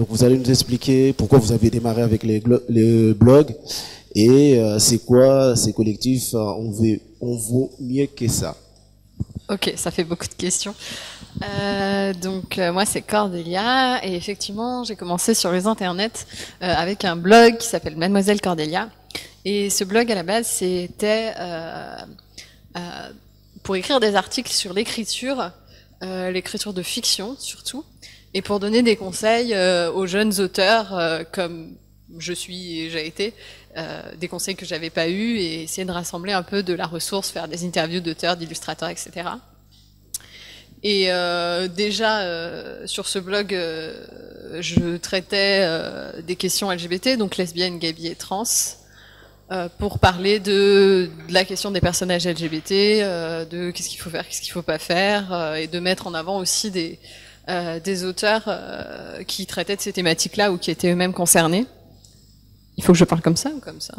Donc vous allez nous expliquer pourquoi vous avez démarré avec les blogs et c'est quoi ces collectifs, on vaut mieux que ça. Ok, ça fait beaucoup de questions. Moi c'est Cordelia et effectivement j'ai commencé sur les internets avec un blog qui s'appelle Mademoiselle Cordelia. Et ce blog à la base c'était pour écrire des articles sur l'écriture de fiction surtout, et pour donner des conseils aux jeunes auteurs comme je suis et j'ai été, des conseils que j'avais pas eus, et essayer de rassembler un peu de la ressource, faire des interviews d'auteurs, d'illustrateurs, etc. Et sur ce blog, je traitais des questions LGBT, donc lesbiennes, gays, bi et trans, pour parler de la question des personnages LGBT, de qu'est-ce qu'il faut faire, qu'est-ce qu'il faut pas faire, et de mettre en avant aussi des auteurs qui traitaient de ces thématiques-là ou qui étaient eux-mêmes concernés. Il faut que je parle comme ça ou comme ça?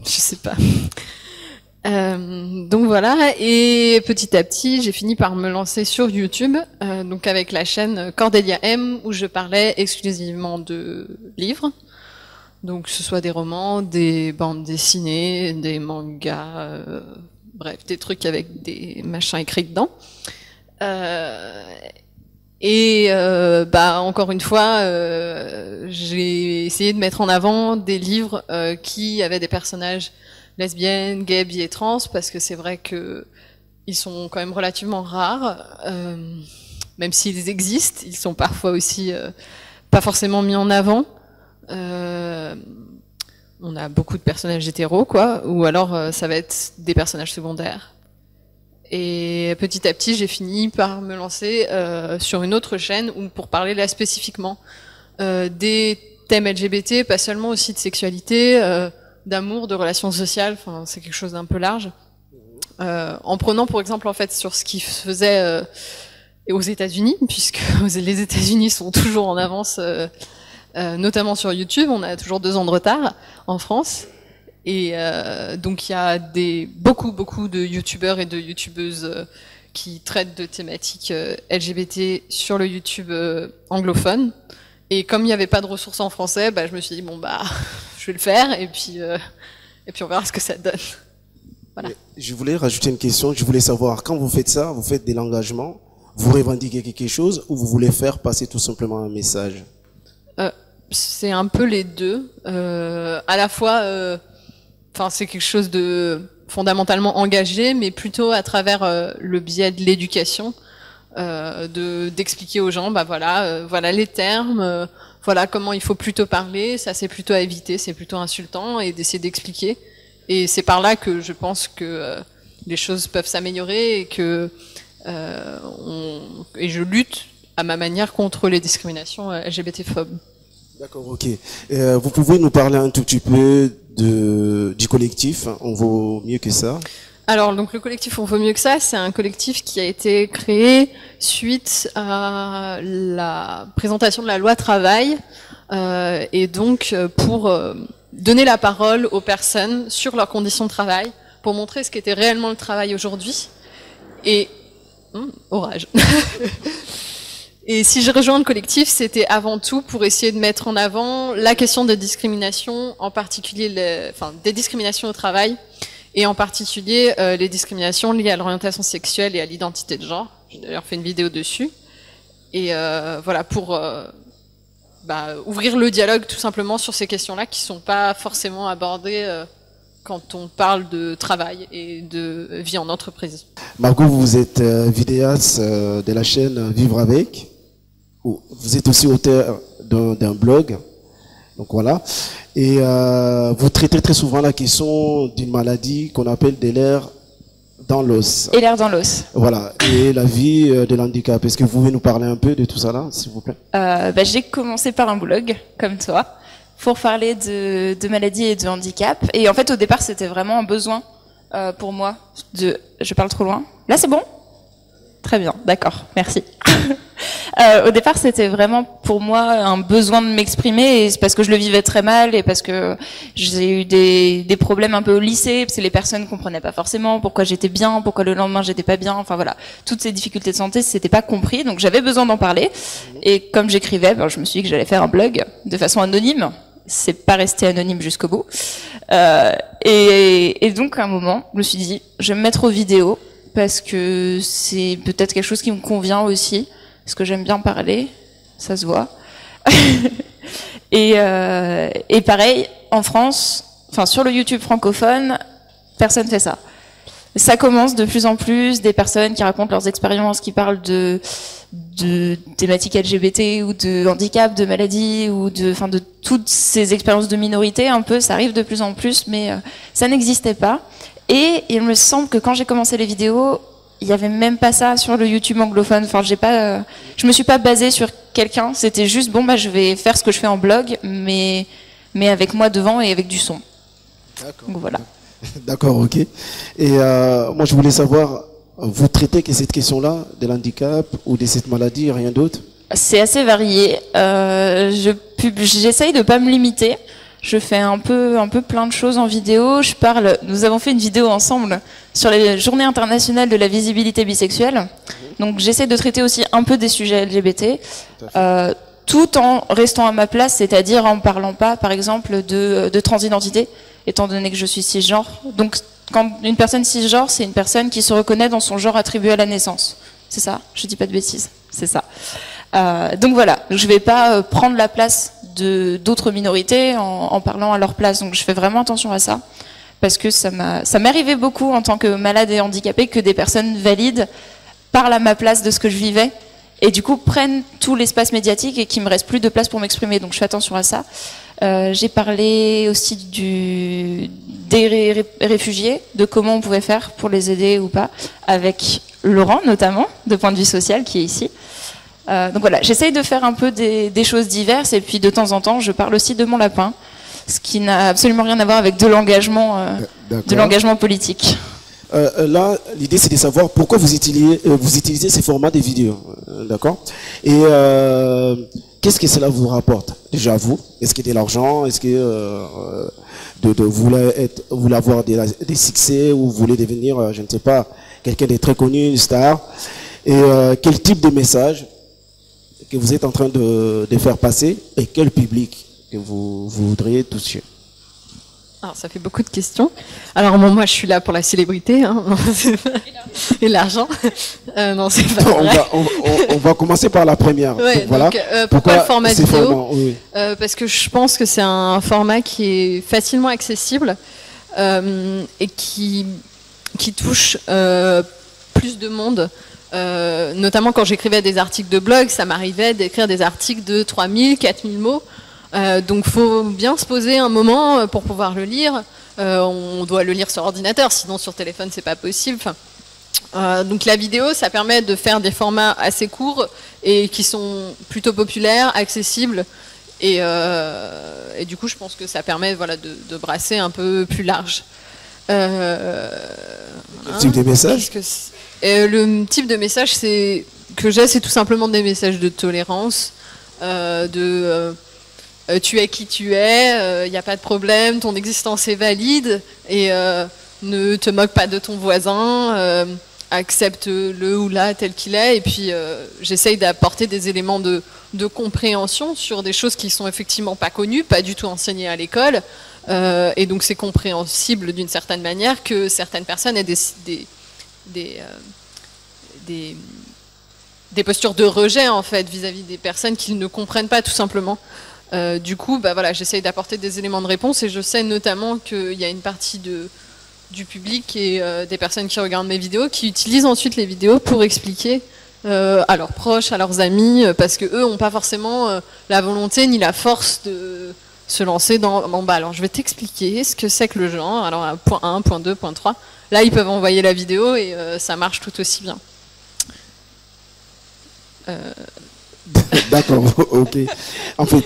Je sais pas. Donc voilà, et petit à petit, j'ai fini par me lancer sur YouTube, donc avec la chaîne Cordelia M, où je parlais exclusivement de livres, donc que ce soit des romans, des bandes dessinées, des mangas, bref, des trucs avec des machins écrits dedans. Encore une fois, j'ai essayé de mettre en avant des livres qui avaient des personnages lesbiennes, gays, bi et trans, parce que c'est vrai que ils sont quand même relativement rares, même s'ils existent, ils sont parfois aussi pas forcément mis en avant. On a beaucoup de personnages hétéros, quoi, ou alors ça va être des personnages secondaires. Et petit à petit, j'ai fini par me lancer sur une autre chaîne où, pour parler là spécifiquement des thèmes LGBT, pas seulement aussi de sexualité, d'amour, de relations sociales, enfin c'est quelque chose d'un peu large. En prenant pour exemple en fait sur ce qui se faisait aux États-Unis, puisque les États-Unis sont toujours en avance, notamment sur YouTube, on a toujours 2 ans de retard en France. Et donc il y a beaucoup de youtubeurs et de youtubeuses qui traitent de thématiques LGBT sur le YouTube anglophone. Et comme il n'y avait pas de ressources en français, je me suis dit je vais le faire et puis on verra ce que ça donne. Voilà. Je voulais rajouter une question. Je voulais savoir, quand vous faites ça, vous faites de l'engagement, vous revendiquez quelque chose ou vous voulez faire passer tout simplement un message? C'est un peu les deux. À la fois. C'est quelque chose de fondamentalement engagé, mais plutôt à travers le biais de l'éducation, d'expliquer aux gens, voilà les termes, voilà comment il faut plutôt parler, ça c'est plutôt à éviter, c'est plutôt insultant, et d'essayer d'expliquer. Et c'est par là que je pense que les choses peuvent s'améliorer et que et je lutte à ma manière contre les discriminations LGBT-phobes. D'accord, ok. Vous pouvez nous parler un tout petit peu du collectif On vaut mieux que ça? Alors, donc le collectif On vaut mieux que ça, c'est un collectif qui a été créé suite à la présentation de la loi travail, et donc pour donner la parole aux personnes sur leurs conditions de travail, pour montrer ce qu'était réellement le travail aujourd'hui. Et orage. Et si je rejoins le collectif, c'était avant tout pour essayer de mettre en avant la question des discriminations, en particulier des discriminations au travail, et en particulier les discriminations liées à l'orientation sexuelle et à l'identité de genre. J'ai d'ailleurs fait une vidéo dessus. Et voilà, pour ouvrir le dialogue tout simplement sur ces questions-là qui sont pas forcément abordées quand on parle de travail et de vie en entreprise. Margot, vous êtes vidéaste de la chaîne Vivre avec. Vous êtes aussi auteur d'un blog, donc voilà. Et vous traitez très souvent la question d'une maladie qu'on appelle des lèvres dans l'os. Et l'air dans l'os. Voilà. Et la vie de l'handicap. Est-ce que vous pouvez nous parler un peu de tout ça là, s'il vous plaît? J'ai commencé par un blog, comme toi, pour parler de maladies et de handicap. Et en fait, au départ, c'était vraiment un besoin pour moi Je parle trop loin. Là, c'est bon? Très bien, d'accord, merci. Au départ, c'était vraiment pour moi un besoin de m'exprimer, et c'est parce que je le vivais très mal et parce que j'ai eu des problèmes un peu au lycée, parce que les personnes comprenaient pas forcément pourquoi j'étais bien, pourquoi le lendemain j'étais pas bien. Enfin voilà, toutes ces difficultés de santé, c'était pas compris, donc j'avais besoin d'en parler. Et comme j'écrivais, ben, je me suis dit que j'allais faire un blog de façon anonyme. C'est pas resté anonyme jusqu'au bout. Et donc à un moment, je me suis dit, je vais me mettre aux vidéos parce que c'est peut-être quelque chose qui me convient aussi, parce que j'aime bien parler, ça se voit. Et pareil, en France, enfin sur le YouTube francophone, personne fait ça. Ça commence de plus en plus, des personnes qui racontent leurs expériences, qui parlent de thématiques LGBT ou de handicap, de maladies ou de toutes ces expériences de minorité un peu, ça arrive de plus en plus, mais ça n'existait pas. Et il me semble que quand j'ai commencé les vidéos, il y avait même pas ça sur le YouTube anglophone. Enfin, je me suis pas basée sur quelqu'un. C'était juste bon, bah je vais faire ce que je fais en blog, mais avec moi devant et avec du son. D'accord. Donc voilà. D'accord, ok. Et moi, je voulais savoir, vous traitez que cette question-là, de l'handicap ou de cette maladie, rien d'autre? C'est assez varié. J'essaye de pas me limiter. Je fais un peu plein de choses en vidéo. Nous avons fait une vidéo ensemble sur les Journées internationales de la visibilité bisexuelle. Donc j'essaie de traiter aussi un peu des sujets LGBT, tout en restant à ma place, c'est-à-dire en parlant pas, par exemple, de transidentité, étant donné que je suis cisgenre. Donc quand une personne cisgenre, c'est une personne qui se reconnaît dans son genre attribué à la naissance. C'est ça? Je dis pas de bêtises. C'est ça. Donc voilà, je vais pas prendre la place d'autres minorités en parlant à leur place. Donc je fais vraiment attention à ça, parce que ça m'est arrivé beaucoup en tant que malade et handicapée que des personnes valides parlent à ma place de ce que je vivais et du coup prennent tout l'espace médiatique et qu'il me reste plus de place pour m'exprimer. Donc je fais attention à ça. J'ai parlé aussi des réfugiés, de comment on pouvait faire pour les aider ou pas, avec Laurent notamment, de Point de vue social, qui est ici. Donc voilà, j'essaye de faire un peu des choses diverses, et puis de temps en temps, je parle aussi de mon lapin, ce qui n'a absolument rien à voir avec de l'engagement politique. Là, l'idée, c'est de savoir pourquoi vous utilisez ces formats de vidéos, d'accord? Et qu'est-ce que cela vous rapporte? Déjà, vous, est-ce que de l'argent? Est-ce que vous voulez avoir des succès, ou vous voulez devenir, je ne sais pas, quelqu'un de très connu, une star? Et quel type de message que vous êtes en train de faire passer, et quel public que vous voudriez toucher? Alors, ça fait beaucoup de questions. Alors, moi, je suis là pour la célébrité, hein. Et l'argent. Non, c'est pas vrai. On va commencer par la première. Ouais, voilà. Donc, pourquoi le format vidéo? Oui. Parce que je pense que c'est un format qui est facilement accessible et qui touche plus de monde. Notamment quand j'écrivais des articles de blog, ça m'arrivait d'écrire des articles de 3000, 4000 mots. Donc faut bien se poser un moment pour pouvoir le lire. On doit le lire sur ordinateur, sinon sur téléphone c'est pas possible. Donc la vidéo, ça permet de faire des formats assez courts et qui sont plutôt populaires, accessibles. Et du coup, je pense que ça permet, voilà, de brasser un peu plus large. Le type de message? Le type de message que j'ai, c'est tout simplement des messages de tolérance, tu es qui tu es, il n'y a pas de problème, ton existence est valide, et ne te moque pas de ton voisin, accepte-le ou la tel qu'il est. Et puis j'essaye d'apporter des éléments de compréhension sur des choses qui sont effectivement pas connues, pas du tout enseignées à l'école, et donc c'est compréhensible d'une certaine manière que certaines personnes aient des postures de rejet en fait vis-à-vis des personnes qu'ils ne comprennent pas tout simplement. Du coup, bah voilà, j'essaye d'apporter des éléments de réponse, et je sais notamment qu'il y a une partie du public et des personnes qui regardent mes vidéos qui utilisent ensuite les vidéos pour expliquer à leurs proches, à leurs amis, parce que eux n'ont pas forcément la volonté ni la force de se lancer dans bon, bah alors je vais t'expliquer ce que c'est que le genre, alors point 1, point 2, point 3. Là, ils peuvent envoyer la vidéo et ça marche tout aussi bien. D'accord, ok. En fait,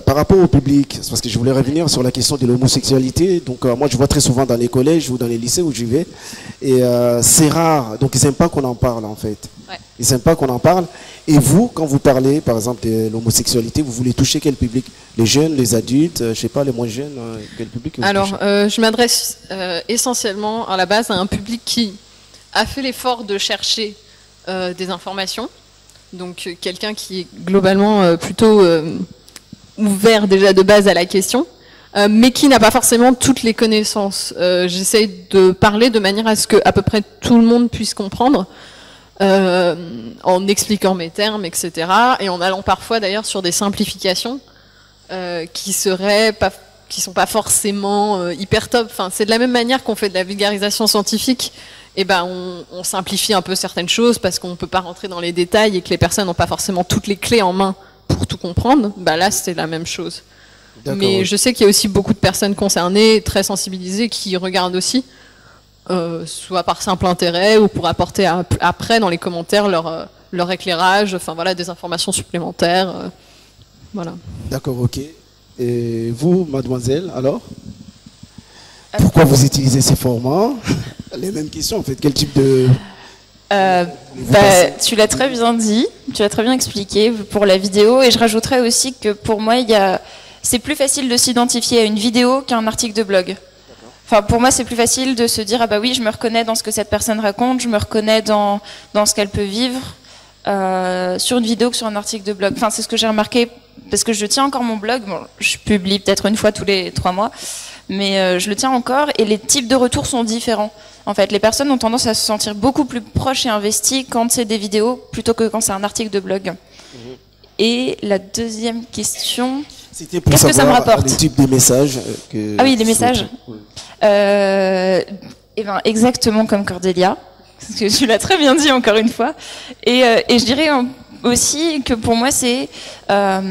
par rapport au public, c'est parce que je voulais revenir sur la question de l'homosexualité. Donc moi je vois très souvent dans les collèges ou dans les lycées où j'y vais, et c'est rare. Donc ils n'aiment pas qu'on en parle en fait. Ouais. Ils n'aiment pas qu'on en parle. Et vous, quand vous parlez par exemple de l'homosexualité, vous voulez toucher quel public? Les jeunes, les adultes, je sais pas, les moins jeunes, quel public vous Alors touchez? je m'adresse essentiellement à la base à un public qui a fait l'effort de chercher des informations. Donc quelqu'un qui est globalement plutôt ouvert déjà de base à la question, mais qui n'a pas forcément toutes les connaissances. J'essaye de parler de manière à ce que à peu près tout le monde puisse comprendre, en expliquant mes termes, etc. Et en allant parfois d'ailleurs sur des simplifications qui sont pas forcément hyper top. Enfin, c'est de la même manière qu'on fait de la vulgarisation scientifique. Et ben, on simplifie un peu certaines choses parce qu'on ne peut pas rentrer dans les détails et que les personnes n'ont pas forcément toutes les clés en main pour tout comprendre. Bah là, c'est la même chose. Mais je sais qu'il y a aussi beaucoup de personnes concernées, très sensibilisées, qui regardent aussi, soit par simple intérêt ou pour apporter après dans les commentaires leur éclairage, enfin voilà, des informations supplémentaires. Voilà. D'accord, ok. Et vous, mademoiselle, alors? Pourquoi vous utilisez ces formats? Les mêmes questions en fait. Quel type de... tu l'as très bien dit, tu l'as très bien expliqué pour la vidéo, et je rajouterais aussi que pour moi, c'est plus facile de s'identifier à une vidéo qu'à un article de blog. Enfin, pour moi, c'est plus facile de se dire, ah bah oui, je me reconnais dans ce que cette personne raconte, je me reconnais dans ce qu'elle peut vivre sur une vidéo que sur un article de blog. Enfin, c'est ce que j'ai remarqué, parce que je tiens encore mon blog. Bon, je publie peut-être une fois tous les 3 mois, mais je le tiens encore, et les types de retours sont différents. En fait, les personnes ont tendance à se sentir beaucoup plus proches et investies quand c'est des vidéos plutôt que quand c'est un article de blog. Et la deuxième question... C'était pour qu'est-ce que ça me rapporte? Les types de messages Ah oui, les messages. Eh ben, exactement comme Cordélia, parce que tu l'as très bien dit encore une fois. Et je dirais aussi que pour moi, c'est pas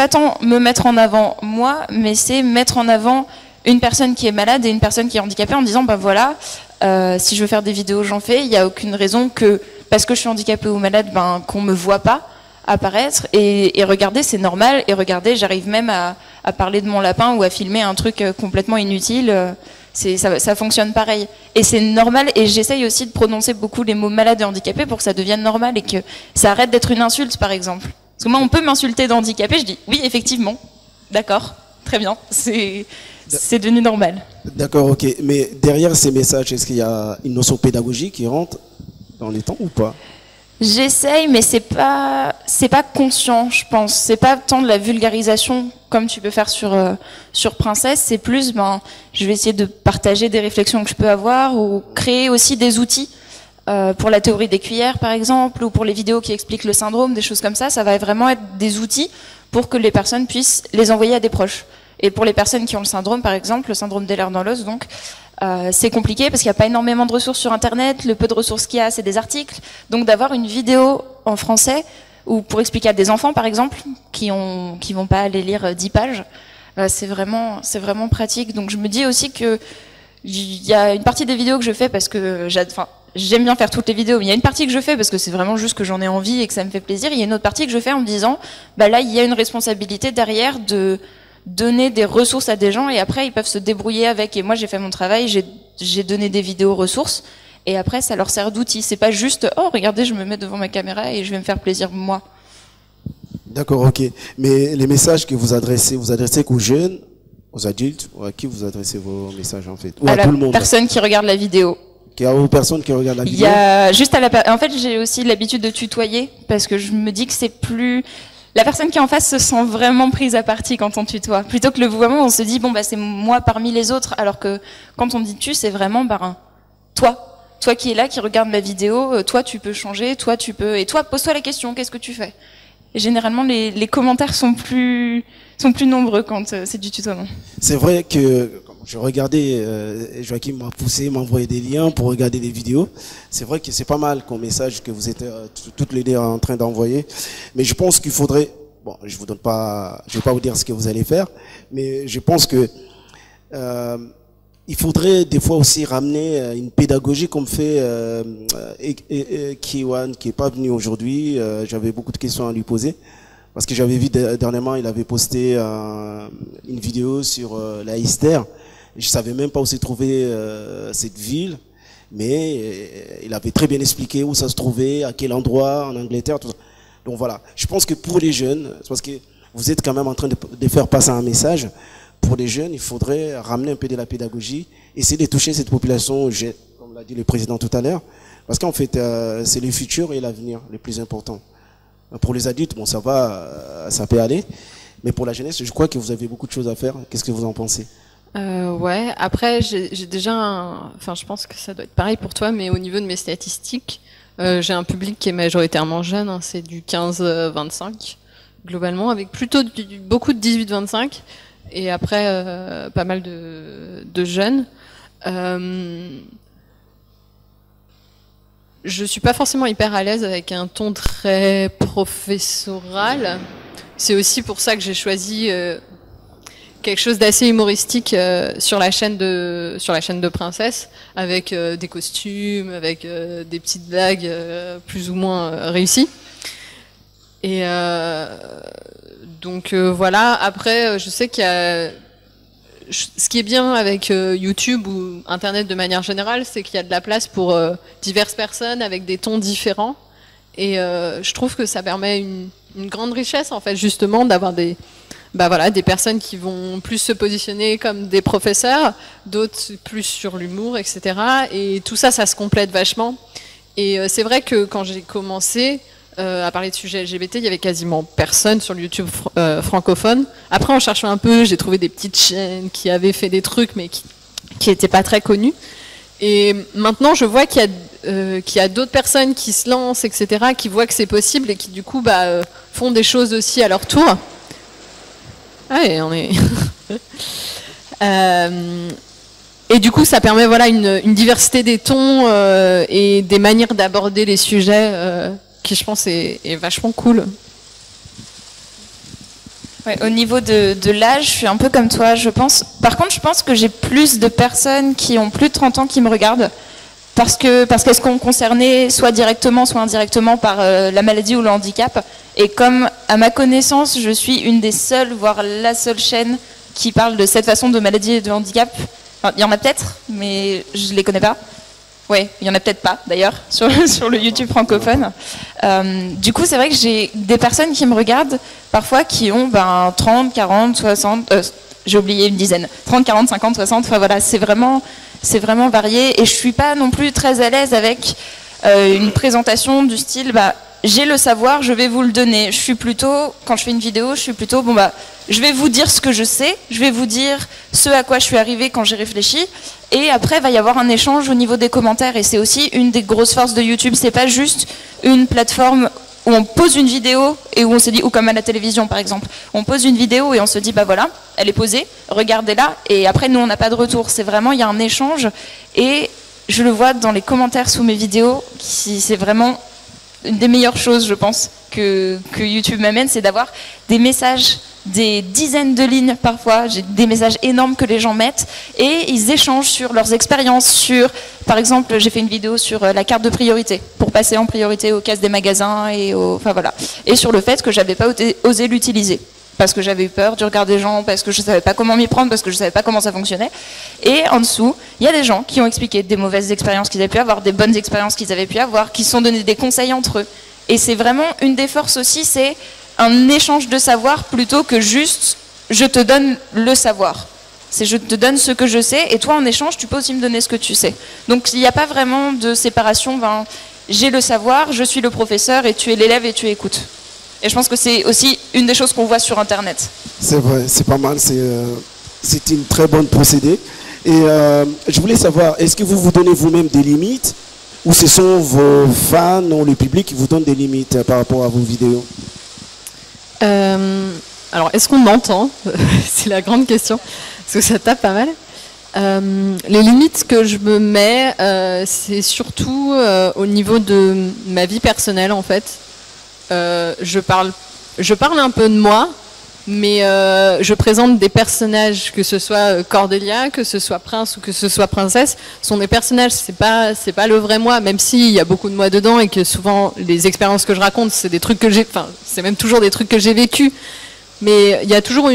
tant me mettre en avant moi, mais c'est mettre en avant une personne qui est malade et une personne qui est handicapée en disant, bah voilà, si je veux faire des vidéos, j'en fais. Il n'y a aucune raison que, parce que je suis handicapée ou malade, ben, qu'on me voit pas apparaître. Et regardez, c'est normal. Et regardez, j'arrive même à parler de mon lapin ou à filmer un truc complètement inutile. Ça fonctionne pareil. Et c'est normal. Et j'essaye aussi de prononcer beaucoup les mots malade et handicapé pour que ça devienne normal et que ça arrête d'être une insulte, par exemple. Parce que moi, on peut m'insulter d'handicapé. Je dis, oui, effectivement. D'accord. Très bien. C'est devenu normal. D'accord, ok. Mais derrière ces messages, est-ce qu'il y a une notion pédagogique qui rentre dans les temps ou pas? J'essaye, mais c'est pas conscient, je pense. C'est pas tant de la vulgarisation comme tu peux faire sur Princesse. C'est plus, je vais essayer de partager des réflexions que je peux avoir ou créer aussi des outils pour la théorie des cuillères, par exemple, ou pour les vidéos qui expliquent le syndrome, des choses comme ça. Ça va vraiment être des outils pour que les personnes puissent les envoyer à des proches. Et pour les personnes qui ont le syndrome, par exemple, le syndrome d'Ehlers-Danlos, donc, c'est compliqué parce qu'il n'y a pas énormément de ressources sur Internet. Le peu de ressources qu'il y a, c'est des articles. Donc d'avoir une vidéo en français, ou pour expliquer à des enfants, par exemple, qui vont pas aller lire 10 pages, c'est vraiment pratique. Donc je me dis aussi que il y a une partie des vidéos que je fais parce que j'aime bien faire toutes les vidéos, mais il y a une partie que je fais parce que c'est vraiment juste que j'en ai envie et que ça me fait plaisir. Il y a une autre partie que je fais en me disant, bah là, il y a une responsabilité derrière de donner des ressources à des gens et après ils peuvent se débrouiller avec. Et moi j'ai fait mon travail, j'ai donné des vidéos ressources et après ça leur sert d'outil. C'est pas juste oh regardez je me mets devant ma caméra et je vais me faire plaisir moi. D'accord, ok. Mais les messages que vous adressez qu'aux jeunes, aux adultes, ou à qui vous adressez vos messages en fait? Ou à tout le monde? Personne qui regarde la vidéo. Aux personnes qui regardent la vidéo? Il y a juste en fait j'ai aussi l'habitude de tutoyer parce que je me dis que c'est plus... La personne qui est en face se sent vraiment prise à partie quand on tutoie. Plutôt que le vouvoiement, on se dit, bon, bah, c'est moi parmi les autres. Alors que quand on dit tu, c'est vraiment, toi. Toi qui es là, qui regarde ma vidéo, toi tu peux changer, toi tu peux... Et toi, pose-toi la question, qu'est-ce que tu fais? Et généralement, les commentaires sont plus nombreux quand c'est du tutoiement. C'est vrai que je regardais, Joachim m'a envoyé des liens pour regarder les vidéos. C'est vrai que c'est pas mal comme message que vous êtes toutes les deux en train d'envoyer. Mais je pense qu'il faudrait, bon, je vais pas vous dire ce que vous allez faire, mais je pense que il faudrait des fois aussi ramener une pédagogie comme fait Kiwan, qui est pas venu aujourd'hui. J'avais beaucoup de questions à lui poser. Parce que j'avais vu dernièrement, il avait posté une vidéo sur la Easter. Je savais même pas où se trouvait cette ville, mais il avait très bien expliqué où ça se trouvait, à quel endroit, en Angleterre, tout ça. Donc voilà, je pense que pour les jeunes, parce que vous êtes quand même en train de faire passer un message, pour les jeunes, il faudrait ramener un peu de la pédagogie, essayer de toucher cette population, comme l'a dit le président tout à l'heure, parce qu'en fait, c'est le futur et l'avenir les plus importants. Pour les adultes, bon, ça va, ça peut aller, mais pour la jeunesse, je crois que vous avez beaucoup de choses à faire. Qu'est-ce que vous en pensez? Ouais, après, j'ai déjà enfin, je pense que ça doit être pareil pour toi, mais au niveau de mes statistiques, j'ai un public qui est majoritairement jeune, hein, c'est du 15-25, globalement, avec plutôt beaucoup de 18-25, et après, pas mal de jeunes. Je suis pas forcément hyper à l'aise avec un ton très professoral. C'est aussi pour ça que j'ai choisi quelque chose d'assez humoristique sur la chaîne de Princesse, avec des costumes, avec des petites blagues plus ou moins réussies. Et donc voilà. Après, je sais qu'il y a ce qui est bien avec YouTube ou Internet de manière générale, c'est qu'il y a de la place pour diverses personnes avec des tons différents. Et je trouve que ça permet une grande richesse, en fait, justement, d'avoir des personnes qui vont plus se positionner comme des professeurs, d'autres plus sur l'humour, etc. Et tout ça, ça se complète vachement. Et c'est vrai que quand j'ai commencé à parler de sujets LGBT, il y avait quasiment personne sur le YouTube francophone. Après, en cherchant un peu, j'ai trouvé des petites chaînes qui avaient fait des trucs, mais qui étaient pas très connues. Et maintenant, je vois qu'il y a d'autres personnes qui se lancent, etc., qui voient que c'est possible et qui, du coup, font des choses aussi à leur tour. Ouais, on est... Et du coup, ça permet une diversité des tons et des manières d'aborder les sujets qui, je pense, est vachement cool. Ouais, au niveau de l'âge, je suis un peu comme toi, je pense. Par contre, je pense que j'ai plus de personnes qui ont plus de 30 ans qui me regardent parce qu'elles sont concernées soit directement, soit indirectement par la maladie ou le handicap. Et comme, à ma connaissance, je suis une des seules, voire la seule chaîne qui parle de cette façon de maladie et de handicap. Enfin, il y en a peut-être, mais je les connais pas. Ouais, il y en a peut-être pas, d'ailleurs, sur le YouTube francophone. Du coup, c'est vrai que j'ai des personnes qui me regardent, parfois, qui ont 30, 40, 60... j'ai oublié une dizaine. 30, 40, 50, 60, enfin voilà, c'est vraiment varié. Et je suis pas non plus très à l'aise avec une présentation du style... j'ai le savoir, je vais vous le donner. Je suis plutôt, quand je fais une vidéo, je vais vous dire ce que je sais, je vais vous dire ce à quoi je suis arrivée quand j'ai réfléchi, et après il va y avoir un échange au niveau des commentaires, et c'est aussi une des grosses forces de YouTube. C'est pas juste une plateforme où on pose une vidéo et où on se dit, ou comme à la télévision par exemple, on pose une vidéo et on se dit voilà, elle est posée, regardez-la, et après nous on n'a pas de retour. C'est vraiment, il y a un échange, et je le vois dans les commentaires sous mes vidéos, c'est vraiment une des meilleures choses, je pense, que YouTube m'amène, c'est d'avoir des messages, des dizaines de lignes parfois, j'ai des messages énormes que les gens mettent, et ils échangent sur leurs expériences, par exemple, j'ai fait une vidéo sur la carte de priorité, pour passer en priorité aux caisses des magasins, et sur le fait que j'avais pas osé l'utiliser, parce que j'avais eu peur du regard des gens, parce que je savais pas comment m'y prendre, parce que je savais pas comment ça fonctionnait. Et en dessous, il y a des gens qui ont expliqué des mauvaises expériences qu'ils avaient pu avoir, des bonnes expériences qu'ils avaient pu avoir, qui se sont donné des conseils entre eux. Et c'est vraiment une des forces aussi, c'est un échange de savoir plutôt que juste je te donne le savoir. C'est je te donne ce que je sais, et toi en échange tu peux aussi me donner ce que tu sais. Donc il n'y a pas vraiment de séparation, j'ai le savoir, je suis le professeur et tu es l'élève et tu écoutes. Et je pense que c'est aussi une des choses qu'on voit sur Internet. C'est vrai, c'est pas mal, c'est une très bonne procédé. Et je voulais savoir, est-ce que vous vous donnez vous-même des limites, ou ce sont vos fans ou le public qui vous donnent des limites par rapport à vos vidéos? Alors, est-ce qu'on m'entend? C'est la grande question, parce que ça tape pas mal. Les limites que je me mets, c'est surtout au niveau de ma vie personnelle, en fait. Je parle un peu de moi, mais je présente des personnages, que ce soit Cordelia, que ce soit Prince ou que ce soit Princesse, sont des personnages, c'est pas le vrai moi, même s'il y a beaucoup de moi dedans et que souvent les expériences que je raconte, c'est des trucs que c'est même toujours des trucs que j'ai vécu, mais il y a toujours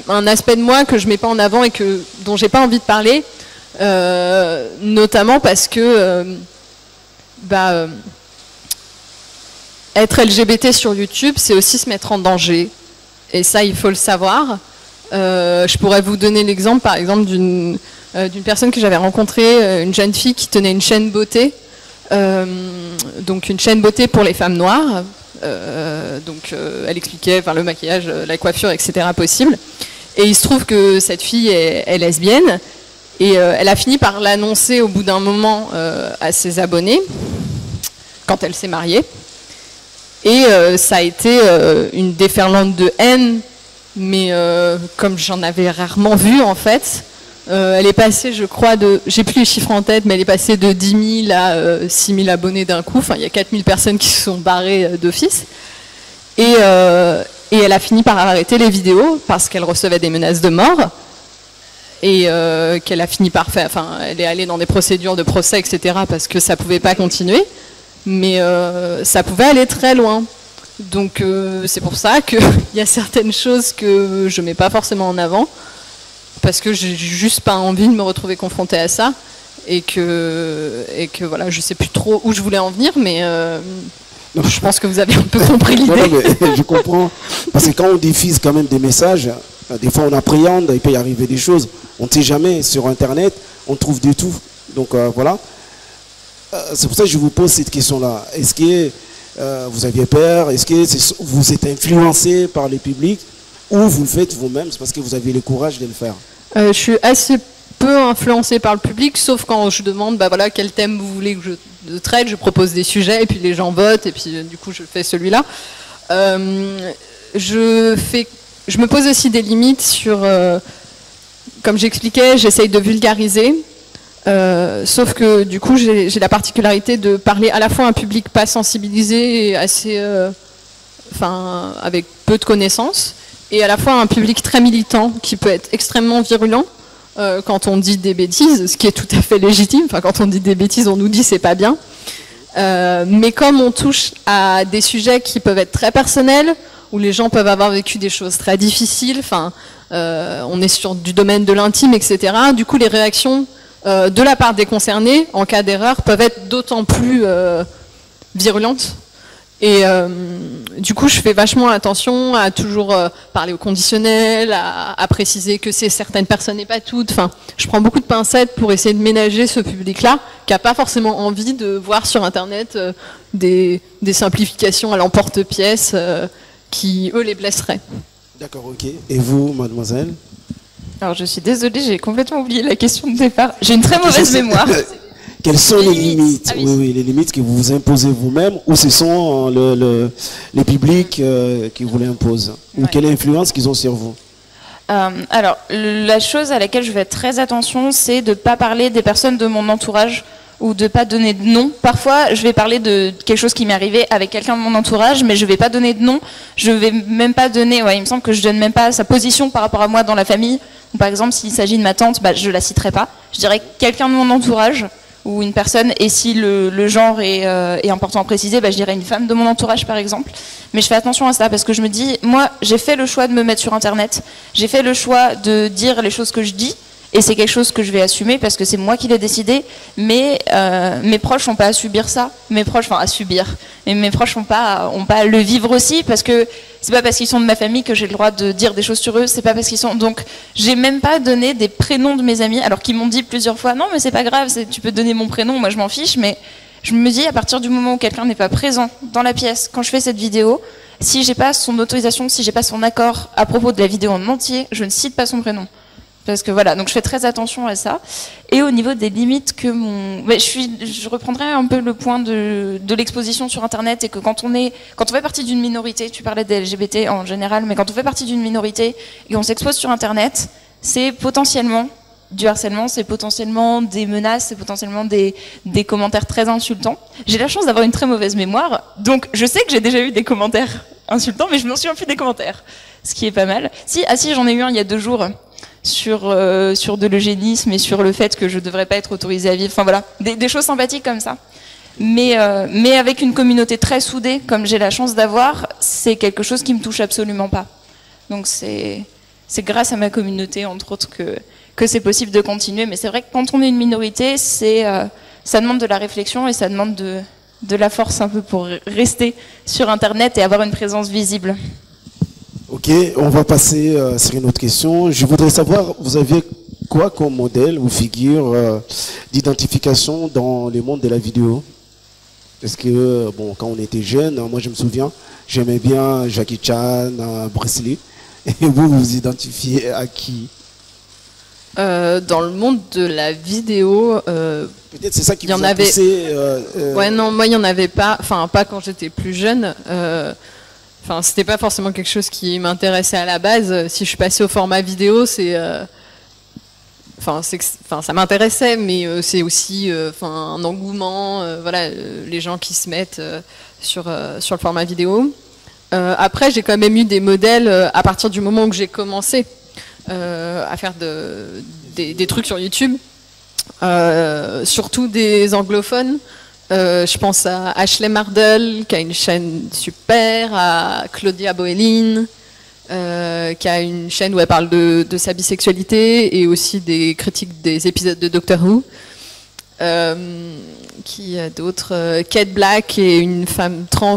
un aspect de moi que je mets pas en avant et dont j'ai pas envie de parler, notamment parce que être LGBT sur YouTube, c'est aussi se mettre en danger. Et ça, il faut le savoir. Je pourrais vous donner l'exemple, par exemple, d'une personne que j'avais rencontrée, une jeune fille qui tenait une chaîne beauté. Donc une chaîne beauté pour les femmes noires. Elle expliquait le maquillage, la coiffure, etc. possible. Et il se trouve que cette fille est lesbienne. Et elle a fini par l'annoncer au bout d'un moment à ses abonnés, quand elle s'est mariée. Et ça a été une déferlante de haine, mais comme j'en avais rarement vu en fait. Elle est passée, je crois, j'ai plus les chiffres en tête, mais elle est passée de 10 000 à 6 000 abonnés d'un coup. Enfin, il y a 4 000 personnes qui se sont barrées d'office. Et elle a fini par arrêter les vidéos parce qu'elle recevait des menaces de mort. Et qu'elle a fini par faire... Enfin, elle est allée dans des procédures de procès, etc. parce que ça pouvait pas continuer. Mais ça pouvait aller très loin. Donc c'est pour ça qu'il y a certaines choses que je mets pas forcément en avant, parce que j'ai juste pas envie de me retrouver confrontée à ça, et que voilà, je sais plus trop où je voulais en venir, mais je pense que vous avez un peu compris l'idée. Non, mais je comprends, parce que quand on diffuse quand même des messages, des fois on appréhende, il peut y arriver des choses, on ne sait jamais, sur Internet, on trouve de tout. Donc voilà. C'est pour ça que je vous pose cette question-là. Est-ce que vous aviez peur? Est-ce que vous êtes influencé par le public? Ou vous le faites vous-même? C'est parce que vous avez le courage de le faire? Je suis assez peu influencé par le public, sauf quand je demande quel thème vous voulez que je traite. Je propose des sujets et puis les gens votent et puis du coup je fais celui-là. Je me pose aussi des limites sur... comme j'expliquais, j'essaye de vulgariser. Sauf que du coup j'ai la particularité de parler à la fois à un public pas sensibilisé et assez avec peu de connaissances, et à la fois à un public très militant qui peut être extrêmement virulent quand on dit des bêtises, ce qui est tout à fait légitime. Quand on dit des bêtises, on nous dit c'est pas bien, mais comme on touche à des sujets qui peuvent être très personnels, où les gens peuvent avoir vécu des choses très difficiles, on est sur du domaine de l'intime, etc. Du coup les réactions de la part des concernés, en cas d'erreur, peuvent être d'autant plus virulentes. Et du coup, je fais vachement attention à toujours parler au conditionnel, à préciser que c'est certaines personnes et pas toutes. Enfin, je prends beaucoup de pincettes pour essayer de ménager ce public-là, qui n'a pas forcément envie de voir sur Internet des simplifications à l'emporte-pièce qui, eux, les blesseraient. D'accord, ok. Et vous, mademoiselle? Alors je suis désolée, j'ai complètement oublié la question de départ. J'ai une très mauvaise mémoire. Quelles sont les limites? Oui, les limites que vous vous imposez vous-même, ou ce sont les publics qui vous les imposent? Ou quelle influence qu'ils ont sur vous? Alors, la chose à laquelle je vais faire très attention, c'est de ne pas parler des personnes de mon entourage, ou de ne pas donner de nom. Parfois, je vais parler de quelque chose qui m'est arrivé avec quelqu'un de mon entourage, mais je ne vais pas donner de nom. Je ne vais même pas donner... il me semble que je ne donne même pas sa position par rapport à moi dans la famille. Par exemple, s'il s'agit de ma tante, je ne la citerai pas. Je dirais quelqu'un de mon entourage ou une personne. Et si le genre est important à préciser, je dirais une femme de mon entourage, par exemple. Mais je fais attention à ça parce que je me dis, moi, j'ai fait le choix de me mettre sur Internet. J'ai fait le choix de dire les choses que je dis. Et c'est quelque chose que je vais assumer parce que c'est moi qui l'ai décidé. Mais mes proches n'ont pas à subir ça. Mes proches, à subir. Mais mes proches n'ont pas à le vivre aussi, parce que c'est pas parce qu'ils sont de ma famille que j'ai le droit de dire des choses sur eux. C'est pas parce qu'ils sont... Donc, j'ai même pas donné des prénoms de mes amis, alors qu'ils m'ont dit plusieurs fois, non, mais c'est pas grave, tu peux donner mon prénom, moi je m'en fiche. Mais je me dis, à partir du moment où quelqu'un n'est pas présent dans la pièce, quand je fais cette vidéo, si j'ai pas son autorisation, si j'ai pas son accord à propos de la vidéo en entier, je ne cite pas son prénom. Parce que voilà, donc je fais très attention à ça. Et au niveau des limites que je reprendrai un peu le point de l'exposition sur Internet, et que quand on fait partie d'une minorité, tu parlais des LGBT en général, mais quand on fait partie d'une minorité et qu'on s'expose sur Internet, c'est potentiellement du harcèlement, c'est potentiellement des menaces, c'est potentiellement des commentaires très insultants. J'ai la chance d'avoir une très mauvaise mémoire, donc je sais que j'ai déjà eu des commentaires insultants, mais je me souviens plus des commentaires. ce qui est pas mal. Si, j'en ai eu un il y a 2 jours sur de l'eugénisme et sur le fait que je devrais pas être autorisée à vivre. Enfin voilà, des choses sympathiques comme ça. Mais avec une communauté très soudée, comme j'ai la chance d'avoir, c'est quelque chose qui me touche absolument pas. Donc c'est grâce à ma communauté, entre autres, que c'est possible de continuer. Mais c'est vrai que quand on est une minorité, ça demande de la réflexion et ça demande de la force un peu pour rester sur Internet et avoir une présence visible. Ok, on va passer sur une autre question. Je voudrais savoir, vous avez quoi comme modèle ou figure d'identification dans le monde de la vidéo? Est-ce que, bon, quand on était jeune, moi je me souviens, j'aimais bien Jackie Chan, Bruce Lee. Et vous vous identifiez à qui? Dans le monde de la vidéo, peut-être c'est ça qui vous a poussé. Ouais, non, moi il y en avait pas. Enfin, pas quand j'étais plus jeune. Enfin, c'était pas forcément quelque chose qui m'intéressait à la base. Si je suis passée au format vidéo, enfin, ça m'intéressait, mais c'est aussi, un engouement. Voilà, les gens qui se mettent sur le format vidéo. Après, j'ai quand même eu des modèles à partir du moment où j'ai commencé à faire des trucs sur YouTube, surtout des anglophones. Je pense à Ashley Mardell, qui a une chaîne super, à Claudia Boelin, qui a une chaîne où elle parle de sa bisexualité et aussi des critiques des épisodes de Doctor Who. Qui a d'autres, Kate Black, qui est une femme trans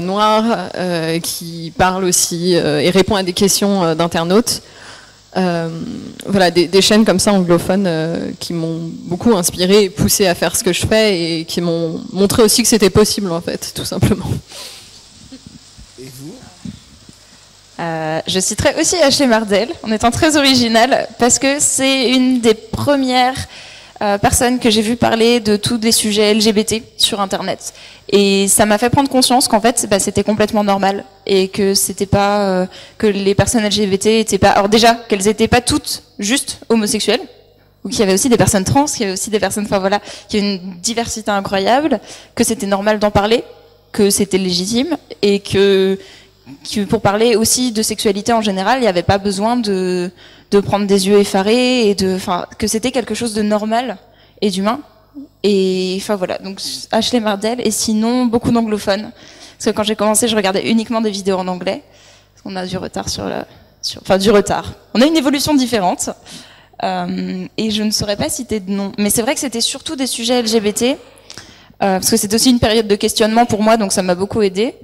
noire, qui parle aussi et répond à des questions d'internautes. Voilà, des chaînes comme ça anglophones qui m'ont beaucoup inspirée et poussée à faire ce que je fais et qui m'ont montré aussi que c'était possible, en fait, tout simplement. Et vous? Je citerai aussi Ashley Mardell en étant très originale parce que c'est une des premières personnes que j'ai vu parler de tous les sujets LGBT sur Internet. Et ça m'a fait prendre conscience qu'en fait, c'était complètement normal et que c'était pas que les personnes LGBT étaient pas. Alors déjà, qu'elles étaient pas toutes juste homosexuelles, ou qu'il y avait aussi des personnes trans, qu'il y avait aussi des personnes, enfin voilà, qu'il y a une diversité incroyable, que c'était normal d'en parler, que c'était légitime et que pour parler aussi de sexualité en général, il n'y avait pas besoin de prendre des yeux effarés et que c'était quelque chose de normal et d'humain. Et enfin voilà, donc Ashley Mardell et sinon beaucoup d'anglophones. Parce que quand j'ai commencé, je regardais uniquement des vidéos en anglais. Parce qu'on a du retard du retard. On a une évolution différente. Et je ne saurais pas citer de nom. Mais c'est vrai que c'était surtout des sujets LGBT. Parce que c'est aussi une période de questionnement pour moi, donc ça m'a beaucoup aidé.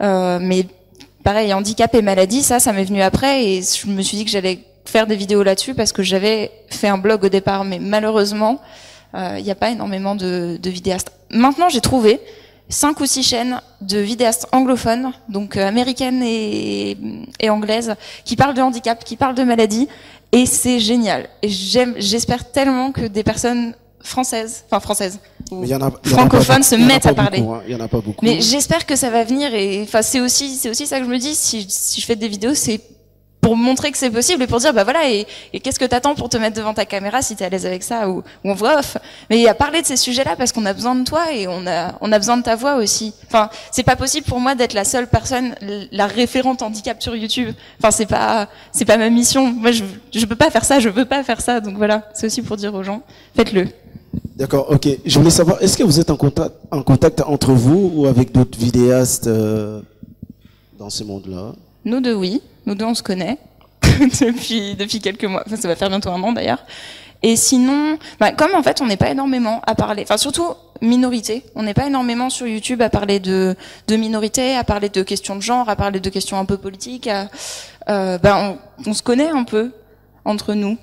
Mais pareil, handicap et maladie, ça m'est venu après et je me suis dit que j'allais faire des vidéos là-dessus parce que j'avais fait un blog au départ, mais malheureusement, il n'y a pas énormément de vidéastes. Maintenant, j'ai trouvé 5 ou 6 chaînes de vidéastes anglophones, donc américaines et anglaises, qui parlent de handicap, qui parlent de maladie, et c'est génial. Et j'espère tellement que des personnes françaises ou francophones se mettent à parler. Il y en a pas beaucoup. Mais j'espère que ça va venir et enfin c'est aussi ça que je me dis si je fais des vidéos, c'est pour montrer que c'est possible et pour dire bah voilà et qu'est-ce que t'attends pour te mettre devant ta caméra si t'es à l'aise avec ça ou en voix off. Mais à parler de ces sujets-là parce qu'on a besoin de toi et on a besoin de ta voix aussi. Enfin, c'est pas possible pour moi d'être la seule personne, la référente handicap sur YouTube. Enfin, c'est pas ma mission. Moi, je peux pas faire ça, je veux pas faire ça. Donc voilà, c'est aussi pour dire aux gens, faites-le. D'accord, ok. Je voulais savoir, est-ce que vous êtes en contact entre vous ou avec d'autres vidéastes dans ce monde-là? Nous deux, oui. Nous deux, on se connaît depuis quelques mois. Enfin, ça va faire bientôt 1 an d'ailleurs. Et sinon, comme en fait, on n'est pas énormément à parler. Enfin, surtout minorité. On n'est pas énormément sur YouTube à parler de minorité, à parler de questions de genre, à parler de questions un peu politiques. On se connaît un peu entre nous.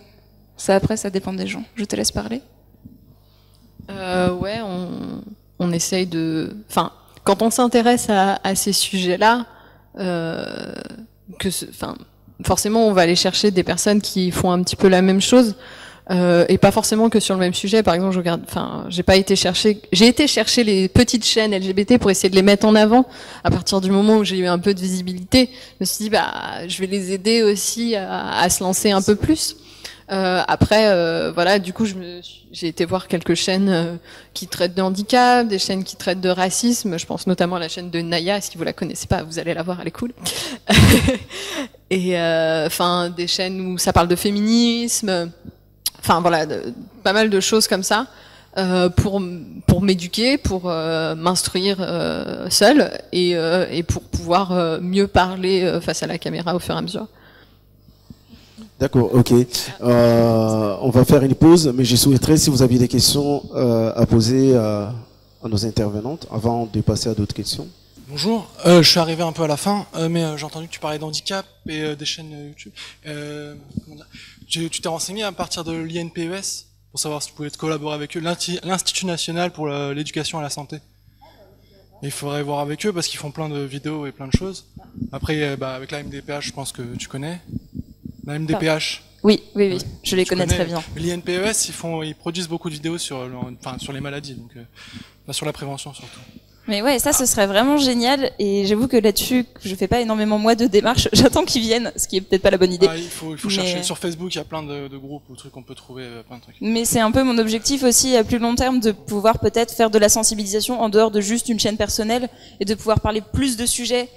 Ça, après, ça dépend des gens. Je te laisse parler. Ouais, on essaye de. Enfin, quand on s'intéresse à ces sujets-là, forcément, on va aller chercher des personnes qui font un petit peu la même chose, et pas forcément que sur le même sujet. Par exemple, j'ai été chercher les petites chaînes LGBT pour essayer de les mettre en avant. À partir du moment où j'ai eu un peu de visibilité, je me suis dit, je vais les aider aussi à se lancer un peu plus. Après, voilà, du coup, j'ai été voir quelques chaînes qui traitent de handicap, des chaînes qui traitent de racisme. Je pense notamment à la chaîne de Naya. Si vous la connaissez pas, vous allez la voir, elle est cool. et enfin des chaînes où ça parle de féminisme, enfin voilà, pas mal de choses comme ça. Pour m'éduquer, pour m'instruire seule et pour pouvoir mieux parler face à la caméra au fur et à mesure. D'accord, ok. On va faire une pause, mais je souhaiterais, si vous aviez des questions à poser à nos intervenantes, avant de passer à d'autres questions. Bonjour, je suis arrivé un peu à la fin, mais j'ai entendu que tu parlais d'handicap et des chaînes YouTube. Tu t'es renseigné à partir de l'INPES pour savoir si tu pouvais collaborer avec eux, l'Institut National pour l'éducation à la santé. Et il faudrait voir avec eux parce qu'ils font plein de vidéos et plein de choses. Après, avec la MDPH, je pense que tu connais. La MDPH. Oui, je les connais très bien. L'INPES, ils produisent beaucoup de vidéos sur les maladies, donc sur la prévention surtout. Mais ouais, ça, ce serait vraiment génial. Et j'avoue que là-dessus, je fais pas énormément moi de démarches. J'attends qu'ils viennent, ce qui est peut-être pas la bonne idée. Il faut chercher. Sur Facebook, il y a plein de groupes ou trucs qu'on peut trouver, plein de trucs. Mais c'est un peu mon objectif aussi à plus long terme de pouvoir peut-être faire de la sensibilisation en dehors de juste une chaîne personnelle et de pouvoir parler plus de sujets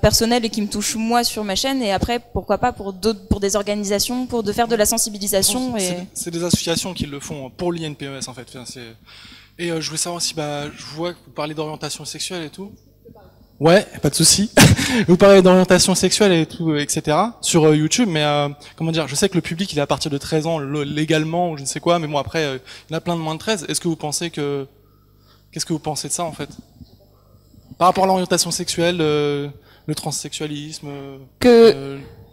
personnels et qui me touchent moi sur ma chaîne. Et après, pourquoi pas pour des organisations, de faire de la sensibilisation. C'est des associations qui le font pour l'INPES en fait. Et je voulais savoir si, je vois que vous parlez d'orientation sexuelle et tout. Ouais, pas de souci. Vous parlez d'orientation sexuelle et tout, etc. sur YouTube, mais comment dire, je sais que le public il est à partir de 13 ans légalement ou je ne sais quoi, mais bon après il y en a plein de moins de 13. Qu'est-ce que vous pensez de ça en fait? Par rapport à l'orientation sexuelle, le transsexualisme.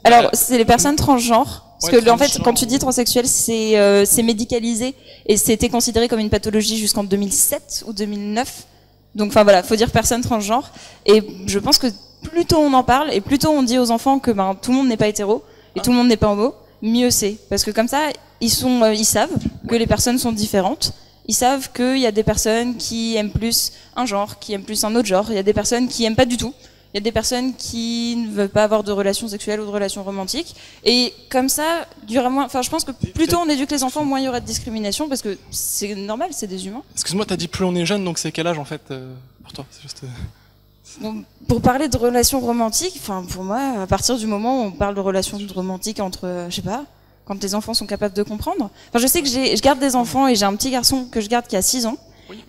Alors, c'est les personnes transgenres. Parce que, en fait, quand tu dis transsexuel, c'est médicalisé et c'était considéré comme une pathologie jusqu'en 2007 ou 2009. Donc, enfin voilà, faut dire personne transgenre. Et je pense que plus tôt on en parle et plus tôt on dit aux enfants que tout le monde n'est pas hétéro et tout le monde n'est pas homo, mieux c'est. Parce que comme ça, ils savent que les personnes sont différentes. Ils savent qu'il y a des personnes qui aiment plus un genre, qui aiment plus un autre genre. Il y a des personnes qui aiment pas du tout. Il y a des personnes qui ne veulent pas avoir de relations sexuelles ou de relations romantiques. Et comme ça, je pense que plus tôt on éduque les enfants, moins il y aura de discrimination, parce que c'est normal, c'est des humains. Excuse-moi, t'as dit plus on est jeune, donc c'est quel âge en fait pour toi? C'est juste... Donc, pour parler de relations romantiques, pour moi, à partir du moment où on parle de relations romantiques entre, je sais pas, quand les enfants sont capables de comprendre. Je sais que je garde des enfants et j'ai un petit garçon que je garde qui a 6 ans.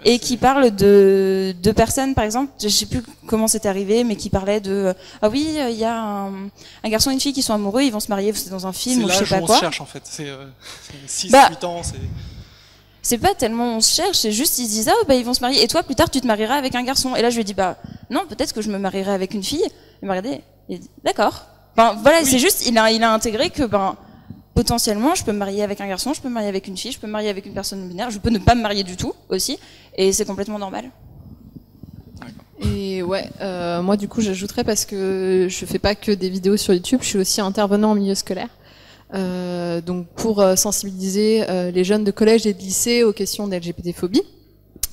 Et qui parle de personnes, par exemple, je sais plus comment c'est arrivé, mais qui parlait de il y a un garçon et une fille qui sont amoureux, ils vont se marier, c'est dans un film ou je sais pas quoi. C'est l'âge où on se cherche en fait, c'est 6-8 ans. C'est pas tellement on se cherche, c'est juste ils se disent ils vont se marier et toi plus tard tu te marieras avec un garçon. Et là je lui dis non, peut-être que je me marierai avec une fille. Il m'a regardé, il dit d'accord. C'est juste il a intégré que potentiellement, je peux me marier avec un garçon, je peux me marier avec une fille, je peux me marier avec une personne binaire, je peux ne pas me marier du tout aussi, et c'est complètement normal. Et ouais, moi du coup j'ajouterais parce que je fais pas que des vidéos sur YouTube, je suis aussi intervenant en milieu scolaire. Donc pour sensibiliser les jeunes de collège et de lycée aux questions d'LGBT-phobie.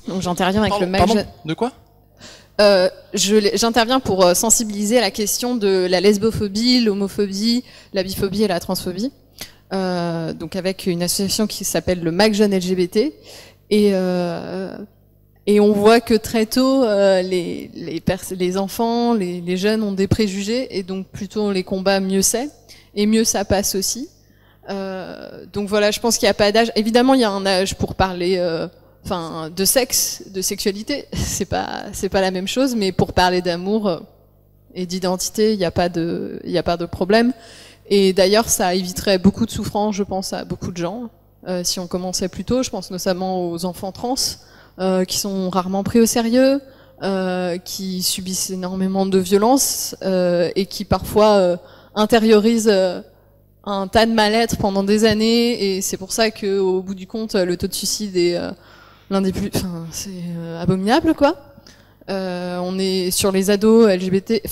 Donc j'interviens avec De quoi? J'interviens pour sensibiliser à la question de la lesbophobie, l'homophobie, la biphobie et la transphobie. Donc avec une association qui s'appelle le MAC Jeunes LGBT et on voit que très tôt les enfants, les jeunes ont des préjugés et donc plutôt on les combat mieux c'est et mieux ça passe aussi. Donc voilà, je pense qu'il n'y a pas d'âge. Évidemment, il y a un âge pour parler de sexe, de sexualité, c'est pas la même chose, mais pour parler d'amour et d'identité, il n'y a pas de problème. Et d'ailleurs, ça éviterait beaucoup de souffrance, je pense, à beaucoup de gens, si on commençait plus tôt. Je pense notamment aux enfants trans, qui sont rarement pris au sérieux, qui subissent énormément de violences, et qui parfois intériorisent un tas de mal-être pendant des années. Et c'est pour ça qu'au bout du compte, le taux de suicide est l'un des plus... c'est abominable, quoi. On est sur les ados LGBT...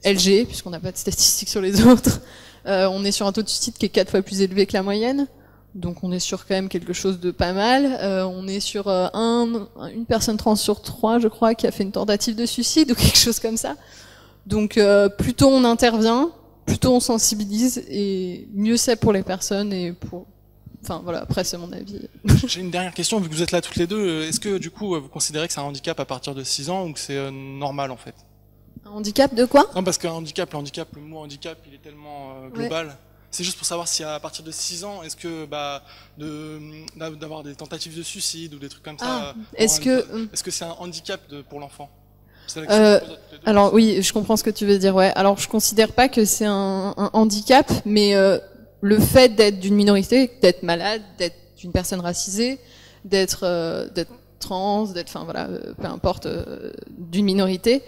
LG, puisqu'on n'a pas de statistiques sur les autres. On est sur un taux de suicide qui est 4 fois plus élevé que la moyenne. Donc on est sur quand même quelque chose de pas mal. On est sur une personne trans sur 3, je crois, qui a fait une tentative de suicide ou quelque chose comme ça. Donc plus tôt on intervient, plus tôt on sensibilise, et mieux c'est pour les personnes et pour... voilà, après c'est mon avis. J'ai une dernière question, vu que vous êtes là toutes les deux. Est-ce que du coup vous considérez que c'est un handicap à partir de 6 ans ou que c'est normal en fait? Un handicap de quoi? Non, parce qu'un handicap, le mot handicap, il est tellement global. Ouais. C'est juste pour savoir si à partir de 6 ans, est-ce que d'avoir des tentatives de suicide ou des trucs comme ça, est-ce que c'est un handicap pour l'enfant? Alors oui, je comprends ce que tu veux dire. Ouais. Alors je considère pas que c'est un handicap, mais le fait d'être d'une minorité, d'être malade, d'être une personne racisée, d'être trans, enfin voilà, peu importe, d'une minorité.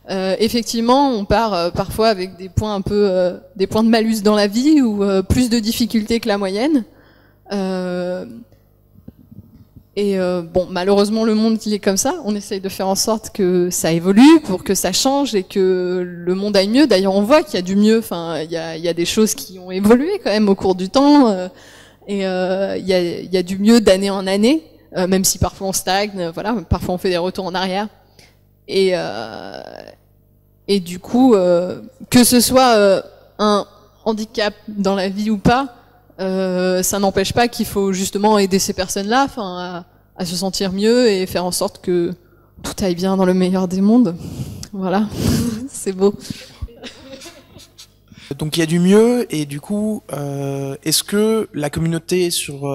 Effectivement, on part parfois avec des points un peu, des points de malus dans la vie ou plus de difficultés que la moyenne. Bon, malheureusement, le monde il est comme ça. On essaye de faire en sorte que ça évolue, pour que ça change et que le monde aille mieux. D'ailleurs, on voit qu'il y a du mieux. Enfin, il y a des choses qui ont évolué quand même au cours du temps. Il y a du mieux d'année en année, même si parfois on stagne. Voilà, parfois on fait des retours en arrière. Et du coup, que ce soit un handicap dans la vie ou pas, ça n'empêche pas qu'il faut justement aider ces personnes-là, enfin, à se sentir mieux et faire en sorte que tout aille bien dans le meilleur des mondes. Voilà, c'est beau. Donc il y a du mieux, et du coup, est-ce que la communauté sur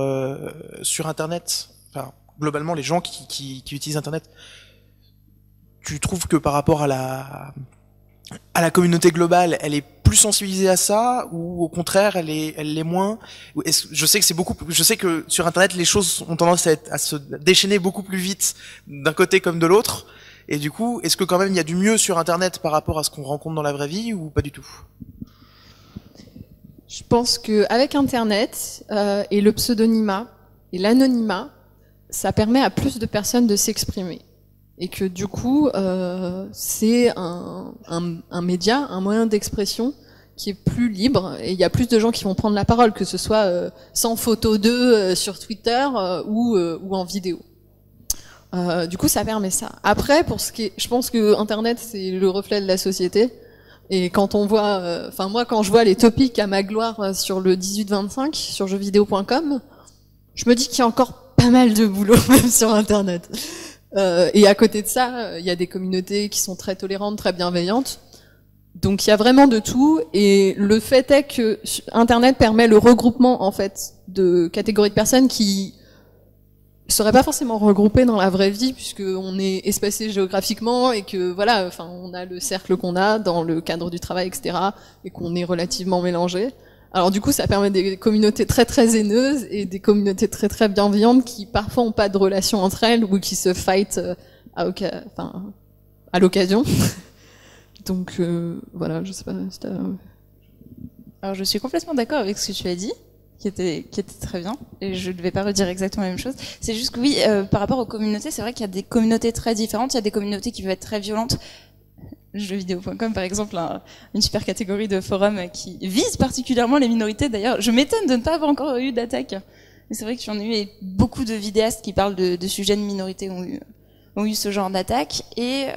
Internet, enfin globalement les gens qui utilisent Internet, tu trouves que par rapport à la communauté globale, elle est plus sensibilisée à ça, ou au contraire, elle l'est moins? Je sais que sur Internet, les choses ont tendance à se déchaîner beaucoup plus vite d'un côté comme de l'autre. Et du coup, est-ce que quand même il y a du mieux sur Internet par rapport à ce qu'on rencontre dans la vraie vie, ou pas du tout? Je pense qu'avec Internet et le pseudonymat et l'anonymat, ça permet à plus de personnes de s'exprimer. Et que du coup, c'est un média, un moyen d'expression qui est plus libre, et il y a plus de gens qui vont prendre la parole, que ce soit sans photo d'eux sur Twitter ou en vidéo. Du coup, ça permet ça. Après, pour ce qui est, je pense que Internet, c'est le reflet de la société. Et quand on voit, enfin moi, quand je vois les topics à ma gloire sur le 18-25 sur jeuxvideo.com, je me dis qu'il y a encore pas mal de boulot même sur Internet. Et à côté de ça, il y a des communautés qui sont très tolérantes, très bienveillantes. Donc il y a vraiment de tout. Et le fait est que Internet permet le regroupement en fait de catégories de personnes qui seraient pas forcément regroupées dans la vraie vie, puisque on est espacé géographiquement et que voilà, enfin on a le cercle qu'on a dans le cadre du travail, etc. et qu'on est relativement mélangé. Alors du coup, ça permet des communautés très très haineuses et des communautés très très bienveillantes qui parfois ont pas de relation entre elles ou qui se fight à l'occasion. Donc voilà, je sais pas si t'as... Alors je suis complètement d'accord avec ce que tu as dit, qui était très bien, et je ne vais pas redire exactement la même chose. C'est juste que oui, par rapport aux communautés, c'est vrai qu'il y a des communautés très différentes. Il y a des communautés qui peuvent être très violentes. Jeuxvideo.com par exemple, une super catégorie de forums qui vise particulièrement les minorités. D'ailleurs, je m'étonne de ne pas avoir encore eu d'attaque. Mais c'est vrai que j'en ai eu, et beaucoup de vidéastes qui parlent de sujets de minorité ont eu ce genre d'attaque. Et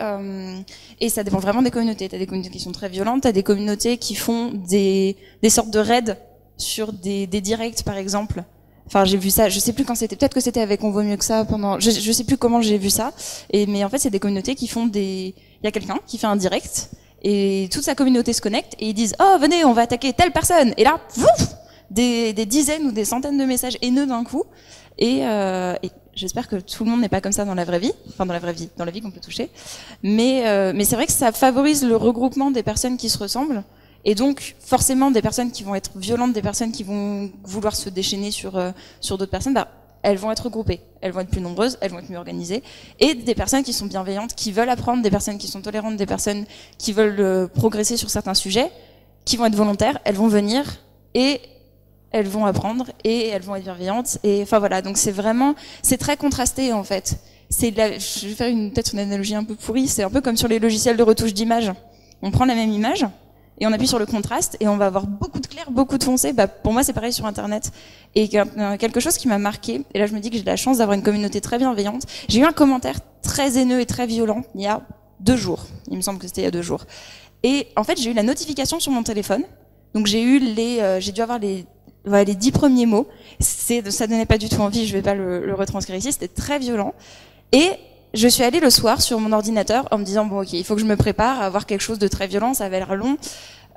ça dépend vraiment des communautés. T'as des communautés qui sont très violentes, t'as des communautés qui font des sortes de raids sur des directs par exemple. Enfin, j'ai vu ça, je sais plus quand c'était, peut-être que c'était avec On vaut mieux que ça pendant, je sais plus comment j'ai vu ça. Mais en fait, c'est des communautés qui font il y a quelqu'un qui fait un direct, et toute sa communauté se connecte, et ils disent, oh, venez, on va attaquer telle personne. Et là, pouf, des dizaines ou des centaines de messages haineux d'un coup. Et j'espère que tout le monde n'est pas comme ça dans la vraie vie. Enfin, dans la vie qu'on peut toucher. Mais c'est vrai que ça favorise le regroupement des personnes qui se ressemblent. Et donc, forcément, des personnes qui vont être violentes, des personnes qui vont vouloir se déchaîner sur d'autres personnes, elles vont être regroupées, elles vont être plus nombreuses, elles vont être mieux organisées, et des personnes qui sont bienveillantes, qui veulent apprendre, des personnes qui sont tolérantes, des personnes qui veulent progresser sur certains sujets, qui vont être volontaires, elles vont venir, et elles vont apprendre, et elles vont être bienveillantes, et enfin voilà, donc c'est très contrasté en fait. Je vais faire peut-être une analogie un peu pourrie, c'est un peu comme sur les logiciels de retouche d'image. On prend la même image, et on appuie sur le contraste, et on va avoir beaucoup de clair, beaucoup de foncé. Pour moi, c'est pareil sur Internet. Et quelque chose qui m'a marqué, et là je me dis que j'ai de la chance d'avoir une communauté très bienveillante. J'ai eu un commentaire très haineux et très violent il y a 2 jours. Il me semble que c'était il y a 2 jours. Et en fait, j'ai eu la notification sur mon téléphone. Donc j'ai dû avoir les 10 premiers mots. Ça donnait pas du tout envie, je vais pas le retranscrire ici, c'était très violent. Et je suis allée le soir sur mon ordinateur en me disant bon ok, il faut que je me prépare à avoir quelque chose de très violent, ça va l'air long.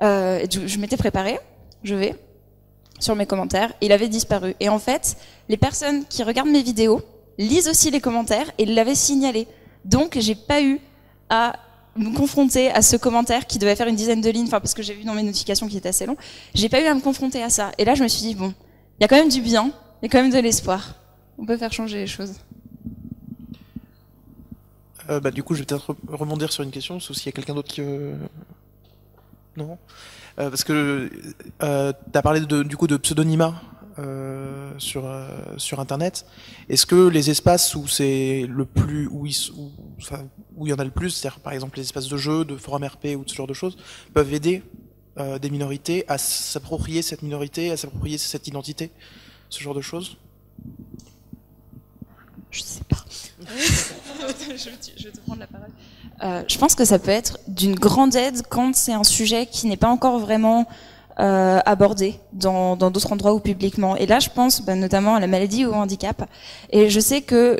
Je m'étais préparée, je vais sur mes commentaires, il avait disparu. Et en fait, les personnes qui regardent mes vidéos lisent aussi les commentaires et l'avaient signalé. Donc j'ai pas eu à me confronter à ce commentaire qui devait faire une dizaine de lignes, enfin parce que j'ai vu dans mes notifications qu'il était assez long, j'ai pas eu à me confronter à ça. Et là je me suis dit bon, il y a quand même du bien, il y a quand même de l'espoir. On peut faire changer les choses. Du coup, je vais peut-être rebondir sur une question, sauf s'il y a quelqu'un d'autre qui... Non parce que tu as parlé du coup de pseudonymat sur Internet. Est-ce que les espaces où c'est le plus où il y en a le plus, c'est-à-dire par exemple les espaces de jeu, de forum RP ou de ce genre de choses, peuvent aider des minorités à s'approprier cette minorité, à s'approprier cette identité, ce genre de choses? Je sais pas. je vais te prendre la parole. Je pense que ça peut être d'une grande aide quand c'est un sujet qui n'est pas encore vraiment abordé dans d'autres endroits ou publiquement. Et là, je pense notamment à la maladie ou au handicap. Et je sais que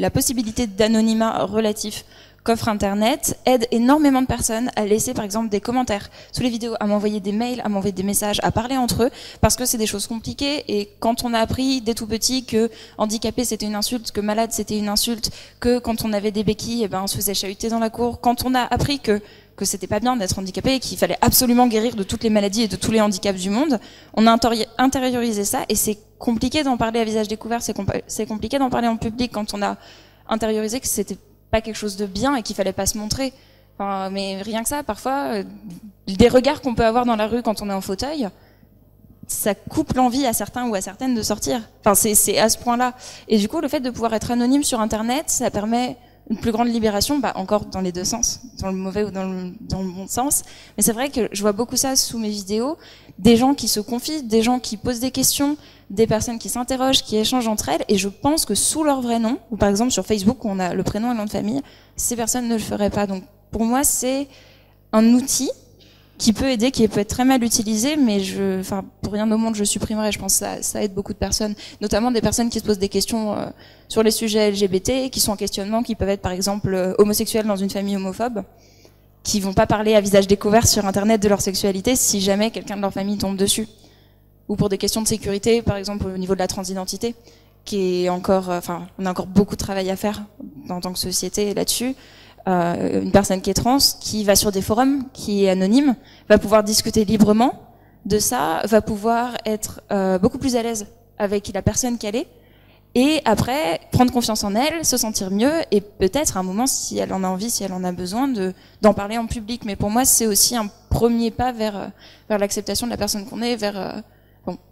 la possibilité d'anonymat relatif qu'offre Internet aide énormément de personnes à laisser par exemple des commentaires sous les vidéos, à m'envoyer des mails, à m'envoyer des messages, à parler entre eux, parce que c'est des choses compliquées. Et quand on a appris dès tout petit que handicapé c'était une insulte, que malade c'était une insulte, que quand on avait des béquilles, on se faisait chahuter dans la cour, quand on a appris que c'était pas bien d'être handicapé et qu'il fallait absolument guérir de toutes les maladies et de tous les handicaps du monde, on a intériorisé ça, et c'est compliqué d'en parler à visage découvert, c'est compliqué d'en parler en public quand on a intériorisé que c'était pas quelque chose de bien et qu'il fallait pas se montrer. Enfin, mais rien que ça, parfois, des regards qu'on peut avoir dans la rue quand on est en fauteuil, ça coupe l'envie à certains ou à certaines de sortir. Enfin, c'est à ce point-là. Et du coup, le fait de pouvoir être anonyme sur Internet, ça permet une plus grande libération, encore dans les deux sens, dans le mauvais ou dans le bon sens. Mais c'est vrai que je vois beaucoup ça sous mes vidéos, des gens qui se confient, des gens qui posent des questions, des personnes qui s'interrogent, qui échangent entre elles, et je pense que sous leur vrai nom, ou par exemple sur Facebook où on a le prénom et le nom de famille, ces personnes ne le feraient pas. Donc pour moi, c'est un outil qui peut aider, qui peut être très mal utilisé, mais pour rien au monde je supprimerais. Je pense que ça aide beaucoup de personnes, notamment des personnes qui se posent des questions sur les sujets LGBT, qui sont en questionnement, qui peuvent être par exemple homosexuels dans une famille homophobe, qui vont pas parler à visage découvert sur Internet de leur sexualité si jamais quelqu'un de leur famille tombe dessus. Ou pour des questions de sécurité, par exemple au niveau de la transidentité, qui est encore, on a encore beaucoup de travail à faire en tant que société là-dessus. Une personne qui est trans, qui va sur des forums, qui est anonyme, va pouvoir discuter librement de ça, va pouvoir être beaucoup plus à l'aise avec la personne qu'elle est, et après prendre confiance en elle, se sentir mieux, et peut-être à un moment, si elle en a envie, si elle en a besoin, d'en parler en public. Mais pour moi, c'est aussi un premier pas vers l'acceptation de la personne qu'on est, vers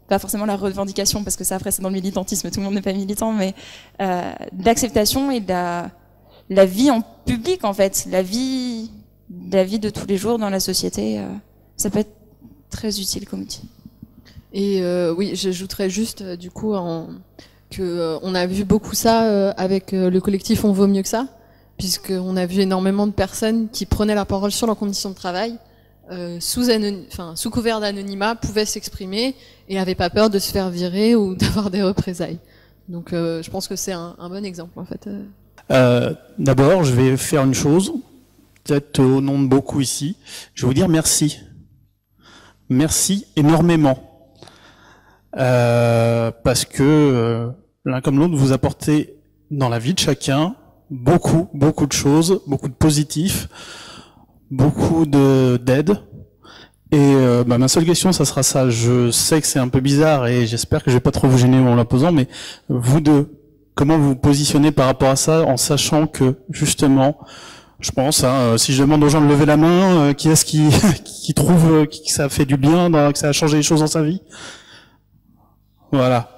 pas forcément la revendication, parce que ça après c'est dans le militantisme, tout le monde n'est pas militant, mais l'acceptation et la vie en public, en fait, la vie de tous les jours dans la société, ça peut être très utile comme outil. Et oui, j'ajouterais juste du coup on a vu beaucoup ça avec le collectif On vaut mieux que ça, puisqu'on a vu énormément de personnes qui prenaient la parole sur leurs conditions de travail, sous couvert d'anonymat, pouvaient s'exprimer et n'avaient pas peur de se faire virer ou d'avoir des représailles. Donc je pense que c'est un bon exemple en fait. D'abord, je vais faire une chose, peut-être au nom de beaucoup ici. Je vais vous dire merci. Merci énormément. Parce que l'un comme l'autre, vous apportez dans la vie de chacun beaucoup de choses, beaucoup de positifs, beaucoup d'aide. Et ma seule question, ça sera ça. Je sais que c'est un peu bizarre et j'espère que je vais pas trop vous gêner en la posant, mais vous deux, comment vous vous positionnez par rapport à ça, en sachant que, justement, je pense, si je demande aux gens de lever la main, qui est-ce qui trouve que ça fait du bien, que ça a changé les choses dans sa vie? Voilà.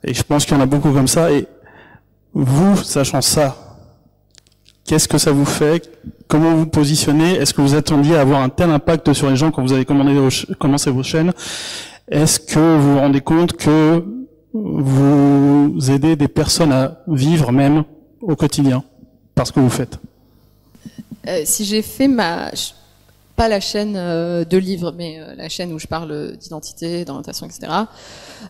Et je pense qu'il y en a beaucoup comme ça. Et vous, sachant ça, qu'est-ce que ça vous fait? Comment vous positionnez? Est-ce que vous attendiez à avoir un tel impact sur les gens quand vous avez commencé vos chaînes? Est-ce que vous vous rendez compte que vous aidez des personnes à vivre même au quotidien par ce que vous faites? Si j'ai fait pas la chaîne de livres, mais la chaîne où je parle d'identité, d'orientation, etc.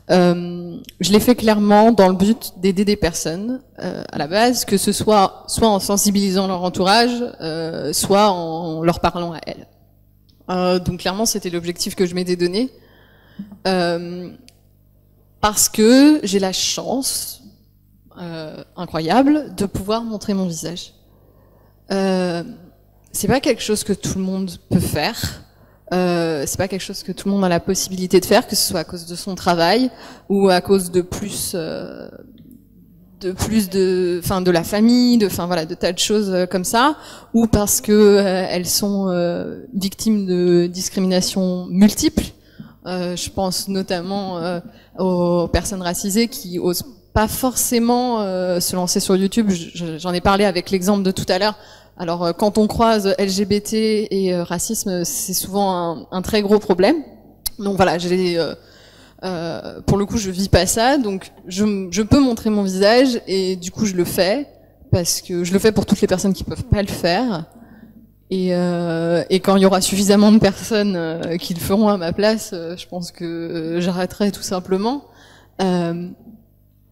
Je l'ai fait clairement dans le but d'aider des personnes à la base, que ce soit en sensibilisant leur entourage, soit en leur parlant à elles. Donc clairement, c'était l'objectif que je m'étais donné, parce que j'ai la chance incroyable de pouvoir montrer mon visage. C'est pas quelque chose que tout le monde peut faire. C'est pas quelque chose que tout le monde a la possibilité de faire, que ce soit à cause de son travail ou à cause de de la famille, de tas de choses comme ça, ou parce que elles sont victimes de discriminations multiples. Je pense notamment aux personnes racisées qui osent pas forcément se lancer sur YouTube. J'en ai parlé avec l'exemple de tout à l'heure. Alors, quand on croise LGBT et racisme, c'est souvent un très gros problème. Donc voilà, pour le coup, je vis pas ça, donc je peux montrer mon visage et du coup, je le fais parce que je le fais pour toutes les personnes qui peuvent pas le faire. Et quand il y aura suffisamment de personnes qui le feront à ma place, je pense que j'arrêterai tout simplement.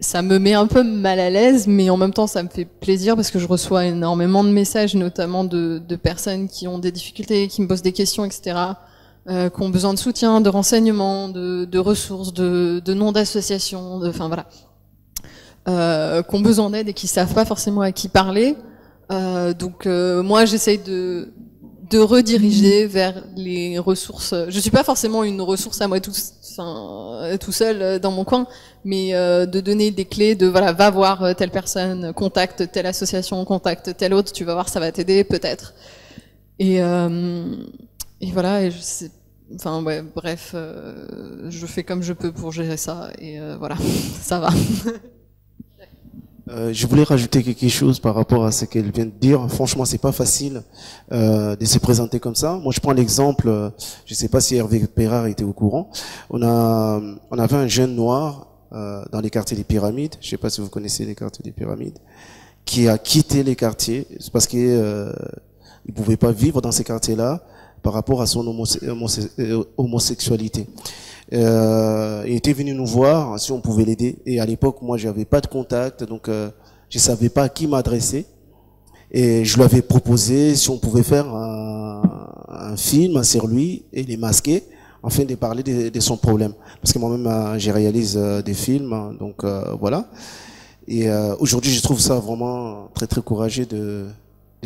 Ça me met un peu mal à l'aise, mais en même temps, ça me fait plaisir parce que je reçois énormément de messages, notamment de personnes qui ont des difficultés, qui me posent des questions, etc., qui ont besoin de soutien, de renseignements, de ressources, de noms d'associations, enfin voilà, qui ont besoin d'aide et qui savent pas forcément à qui parler. Donc moi, j'essaye de rediriger vers les ressources. Je suis pas forcément une ressource à moi tout seul dans mon coin, mais de donner des clés de voilà, va voir telle personne, contacte telle association, contacte telle autre, tu vas voir, ça va t'aider peut-être. Et voilà, et bref, je fais comme je peux pour gérer ça et voilà, ça va. Je voulais rajouter quelque chose par rapport à ce qu'elle vient de dire. Franchement, c'est pas facile de se présenter comme ça. Moi, je prends l'exemple. Je sais pas si Hervé Pérard était au courant. On avait un jeune noir dans les quartiers des Pyramides. Je sais pas si vous connaissez les quartiers des Pyramides, qui a quitté les quartiers parce que il pouvait pas vivre dans ces quartiers-là par rapport à son homosexualité. Il était venu nous voir si on pouvait l'aider. Et à l'époque, moi, j'avais pas de contact, donc je savais pas à qui m'adresser. Et je lui avais proposé si on pouvait faire un film sur lui et les masquer, afin de parler de son problème. Parce que moi-même, j'ai réalisé des films, donc voilà. Et aujourd'hui, je trouve ça vraiment très très courageux de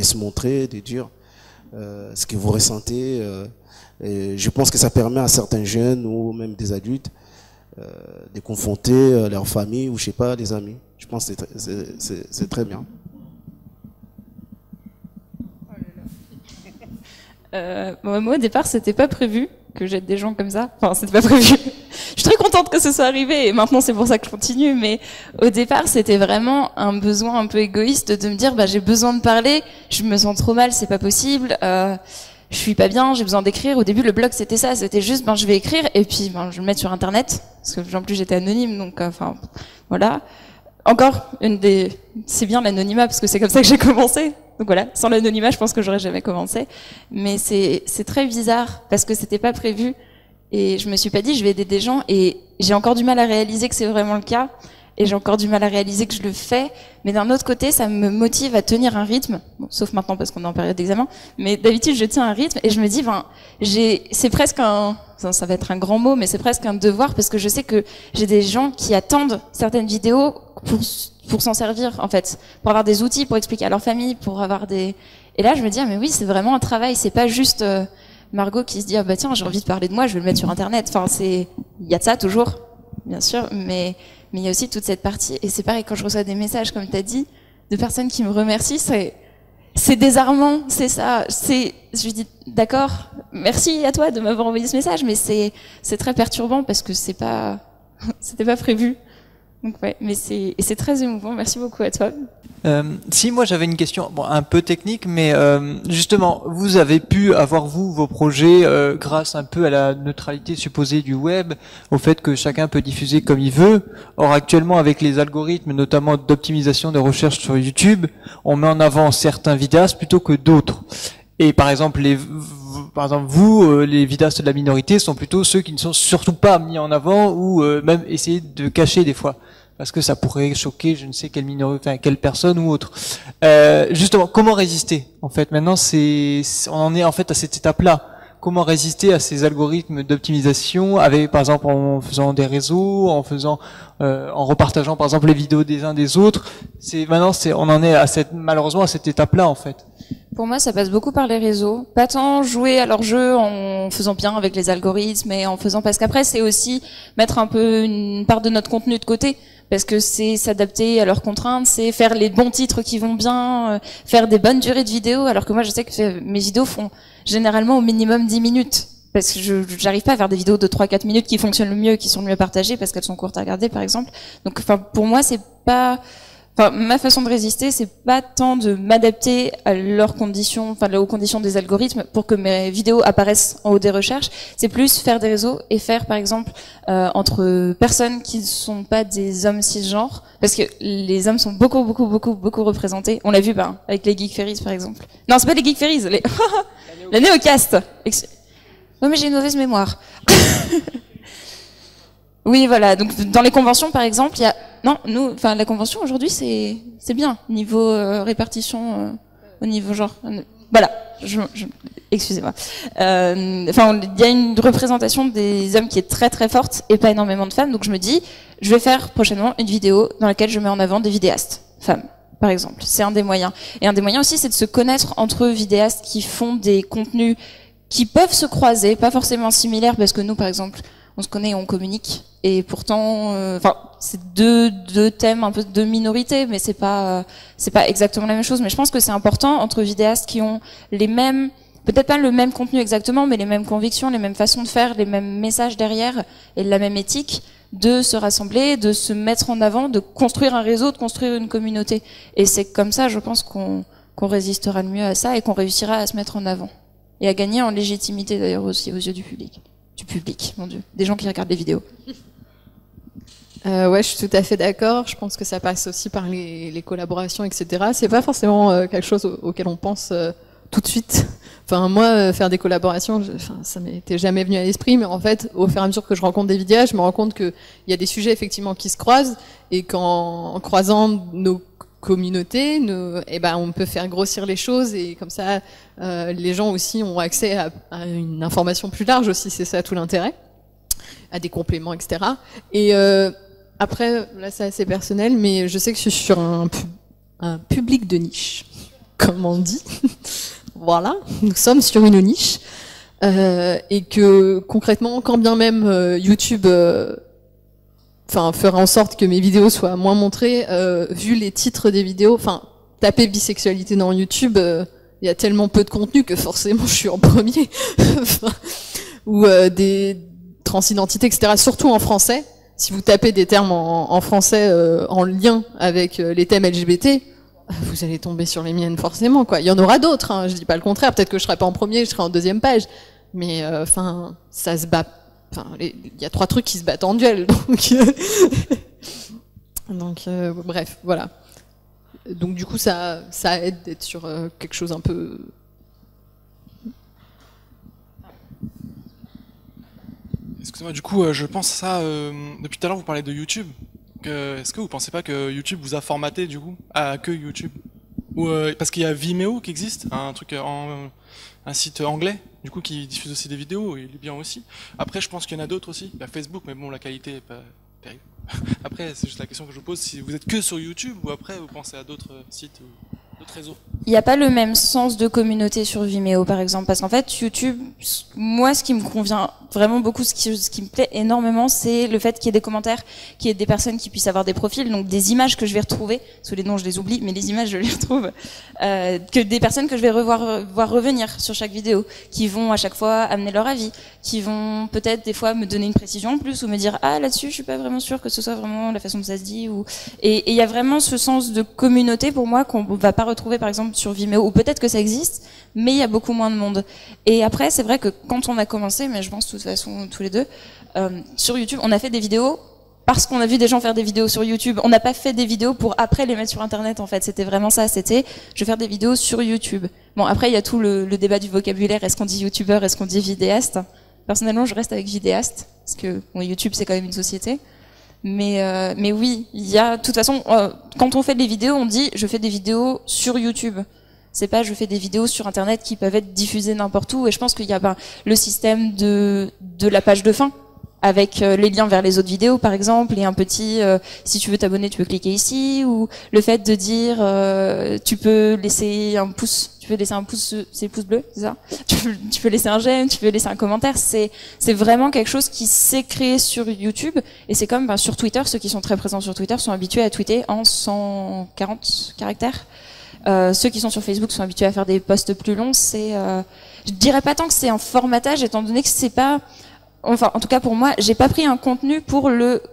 se montrer, de dire ce que vous ressentez. Et je pense que ça permet à certains jeunes ou même des adultes de confronter leur famille ou je sais pas, des amis. Je pense que c'est très bien. Moi, au départ, c'était pas prévu que j'aide des gens comme ça. Enfin, c'était pas prévu. Je suis très contente que ce soit arrivé et maintenant c'est pour ça que je continue. Mais au départ, c'était vraiment un besoin un peu égoïste de me dire, bah, j'ai besoin de parler, je me sens trop mal, c'est pas possible. Je suis pas bien, j'ai besoin d'écrire. Au début, le blog, c'était ça, c'était juste, je vais écrire et puis, je vais le mettre sur Internet, parce que en plus j'étais anonyme, donc, voilà. Encore c'est bien l'anonymat parce que c'est comme ça que j'ai commencé. Donc voilà, sans l'anonymat, je pense que j'aurais jamais commencé. Mais c'est très bizarre parce que c'était pas prévu et je me suis pas dit je vais aider des gens et j'ai encore du mal à réaliser que c'est vraiment le cas. Et j'ai encore du mal à réaliser que je le fais, mais d'un autre côté, ça me motive à tenir un rythme, bon, sauf maintenant parce qu'on est en période d'examen, mais d'habitude, je tiens un rythme et je me dis, c'est presque ça va être un grand mot, mais c'est presque un devoir parce que je sais que j'ai des gens qui attendent certaines vidéos pour s'en servir, en fait, pour avoir des outils, pour expliquer à leur famille, pour avoir et là, je me dis, ah, mais oui, c'est vraiment un travail, c'est pas juste Margot qui se dit, ah bah tiens, j'ai envie de parler de moi, je vais le mettre sur Internet. Enfin, il y a de ça toujours, bien sûr, mais il y a aussi toute cette partie, et c'est pareil quand je reçois des messages, comme tu as dit, de personnes qui me remercient, c'est désarmant, c'est ça. Je lui dis, d'accord, merci à toi de m'avoir envoyé ce message, mais c'est très perturbant parce que c'était pas prévu. Donc ouais, mais c'est très émouvant. Merci beaucoup à toi. Si moi j'avais une question, un peu technique, mais justement, vous avez pu avoir vos projets grâce un peu à la neutralité supposée du web, au fait que chacun peut diffuser comme il veut. Or actuellement, avec les algorithmes, notamment d'optimisation de recherche sur YouTube, on met en avant certains vidéastes plutôt que d'autres. Et par exemple, vous, les vidéastes de la minorité sont plutôt ceux qui ne sont surtout pas mis en avant ou même essayer de cacher des fois. Parce que ça pourrait choquer je ne sais quelle minorité, enfin, quelle personne ou autre. Justement, comment résister? En fait, maintenant, on en est en fait à cette étape-là. Comment résister à ces algorithmes d'optimisation, avec, par exemple, en faisant des réseaux, en repartageant, par exemple, les vidéos des uns des autres. On en est malheureusement à cette étape-là, en fait. Pour moi, ça passe beaucoup par les réseaux. Pas tant jouer à leur jeu en faisant bien avec les algorithmes et en faisant, parce qu'après, c'est aussi mettre un peu une part de notre contenu de côté. Parce que c'est s'adapter à leurs contraintes, c'est faire les bons titres qui vont bien, faire des bonnes durées de vidéos, alors que moi je sais que mes vidéos font généralement au minimum 10 minutes. Parce que j'arrive pas à faire des vidéos de 3-4 minutes qui fonctionnent le mieux, qui sont le mieux partagées, parce qu'elles sont courtes à regarder par exemple. Donc pour moi c'est pas... ma façon de résister, c'est pas tant de m'adapter à leurs conditions, aux conditions des algorithmes pour que mes vidéos apparaissent en haut des recherches. C'est plus faire des réseaux et faire, par exemple, entre personnes qui ne sont pas des hommes cisgenres, parce que les hommes sont beaucoup représentés. On l'a vu, avec les Geek Fairies, par exemple. Non, c'est pas les Geek Fairies, la Néocast. Non, mais j'ai une mauvaise mémoire. Oui, voilà. Donc, dans les conventions, par exemple, il y a... Non, la convention, aujourd'hui, c'est bien. Niveau répartition, au niveau genre... Voilà. Excusez-moi. Il y a une représentation des hommes qui est très très forte et pas énormément de femmes. Donc, je me dis, je vais faire prochainement une vidéo dans laquelle je mets en avant des vidéastes femmes, par exemple. C'est un des moyens. Et un des moyens aussi, c'est de se connaître entre vidéastes qui font des contenus qui peuvent se croiser, pas forcément similaires, parce que nous, par exemple, on se connaît et on communique. Et pourtant, c'est deux thèmes un peu de minorité, mais c'est pas exactement la même chose. Mais je pense que c'est important entre vidéastes qui ont les mêmes, peut-être pas le même contenu exactement, mais les mêmes convictions, les mêmes façons de faire, les mêmes messages derrière et la même éthique, de se rassembler, de se mettre en avant, de construire un réseau, de construire une communauté. Et c'est comme ça, je pense, qu'on résistera le mieux à ça et qu'on réussira à se mettre en avant. Et à gagner en légitimité d'ailleurs aussi aux yeux du public. Du public, mon Dieu. Des gens qui regardent les vidéos. Ouais, je suis tout à fait d'accord. Je pense que ça passe aussi par les collaborations, etc. C'est pas forcément quelque chose auquel on pense tout de suite. Enfin, moi, faire des collaborations, ça m'était jamais venu à l'esprit, mais en fait, au fur et à mesure que je rencontre des vidéastes, je me rends compte qu'il y a des sujets effectivement qui se croisent et qu'en croisant nos communautés, on peut faire grossir les choses et comme ça, les gens aussi ont accès à une information plus large aussi. C'est ça tout l'intérêt, à des compléments, etc. Et après, là, c'est assez personnel, mais je sais que je suis sur un public de niche, comme on dit. Voilà, nous sommes sur une niche. Et que concrètement, quand bien même YouTube fera en sorte que mes vidéos soient moins montrées, vu les titres des vidéos, taper bisexualité dans YouTube, il y a tellement peu de contenu que forcément je suis en premier. Ou des transidentités, etc. Surtout en français. Si vous tapez des termes en français en lien avec les thèmes LGBT, vous allez tomber sur les miennes forcément, quoi. Il y en aura d'autres, hein, je dis pas le contraire. Peut-être que je serai pas en premier, je serai en deuxième page. Mais ça se bat. Il y a 3 trucs qui se battent en duel, donc bref, voilà. Donc du coup, ça aide d'être sur quelque chose un peu. Excusez-moi, du coup, je pense ça. Depuis tout à l'heure, vous parlez de YouTube. Est-ce que vous pensez pas que YouTube vous a formaté du coup à que YouTube, ou parce qu'il y a Vimeo qui existe, un site anglais du coup qui diffuse aussi des vidéos, et il est bien aussi. Après, je pense qu'il y en a d'autres aussi. Il y a Facebook, mais bon, la qualité est pas terrible. Après, c'est juste la question que je vous pose, si vous êtes que sur YouTube ou après vous pensez à d'autres sites ou d'autres réseaux. Il n'y a pas le même sens de communauté sur Vimeo, par exemple, parce qu'en fait, YouTube, moi, ce qui me convient vraiment beaucoup, ce qui me plaît énormément, c'est le fait qu'il y ait des commentaires, qu'il y ait des personnes qui puissent avoir des profils, donc des images que je vais retrouver, sous les noms je les oublie, mais les images je les retrouve, que des personnes que je vais voir revenir sur chaque vidéo, qui vont à chaque fois amener leur avis, qui vont peut-être des fois me donner une précision en plus, ou me dire ah là-dessus je suis pas vraiment sûre que ce soit vraiment la façon dont ça se dit, et il y a vraiment ce sens de communauté pour moi qu'on va pas retrouver par exemple sur Vimeo, ou peut-être que ça existe, mais il y a beaucoup moins de monde. Et après, c'est vrai que quand on a commencé, mais je pense de toute façon tous les deux, sur YouTube, on a fait des vidéos parce qu'on a vu des gens faire des vidéos sur YouTube. On n'a pas fait des vidéos pour après les mettre sur Internet, en fait. C'était vraiment ça. C'était, je vais faire des vidéos sur YouTube. Bon, après, il y a tout le débat du vocabulaire. Est-ce qu'on dit YouTubeur? Est-ce qu'on dit vidéaste? Personnellement, je reste avec vidéaste. Parce que bon, YouTube, c'est quand même une société. Mais oui, il y a, de toute façon, quand on fait des vidéos, on dit, je fais des vidéos sur YouTube. C'est pas, je fais des vidéos sur Internet qui peuvent être diffusées n'importe où. Et je pense qu'il y a le système de la page de fin, avec les liens vers les autres vidéos par exemple, et un petit si tu veux t'abonner tu peux cliquer ici, ou le fait de dire tu peux laisser un pouce, c'est le pouce bleu, c'est ça, tu peux laisser un j'aime, tu peux laisser un commentaire. C'est vraiment quelque chose qui s'est créé sur YouTube, et c'est comme sur Twitter, ceux qui sont très présents sur Twitter sont habitués à tweeter en 140 caractères. Ceux qui sont sur Facebook sont habitués à faire des posts plus longs. Je dirais pas tant que c'est un formatage, étant donné que c'est pas, enfin, en tout cas pour moi, j'ai pas pris un contenu pour le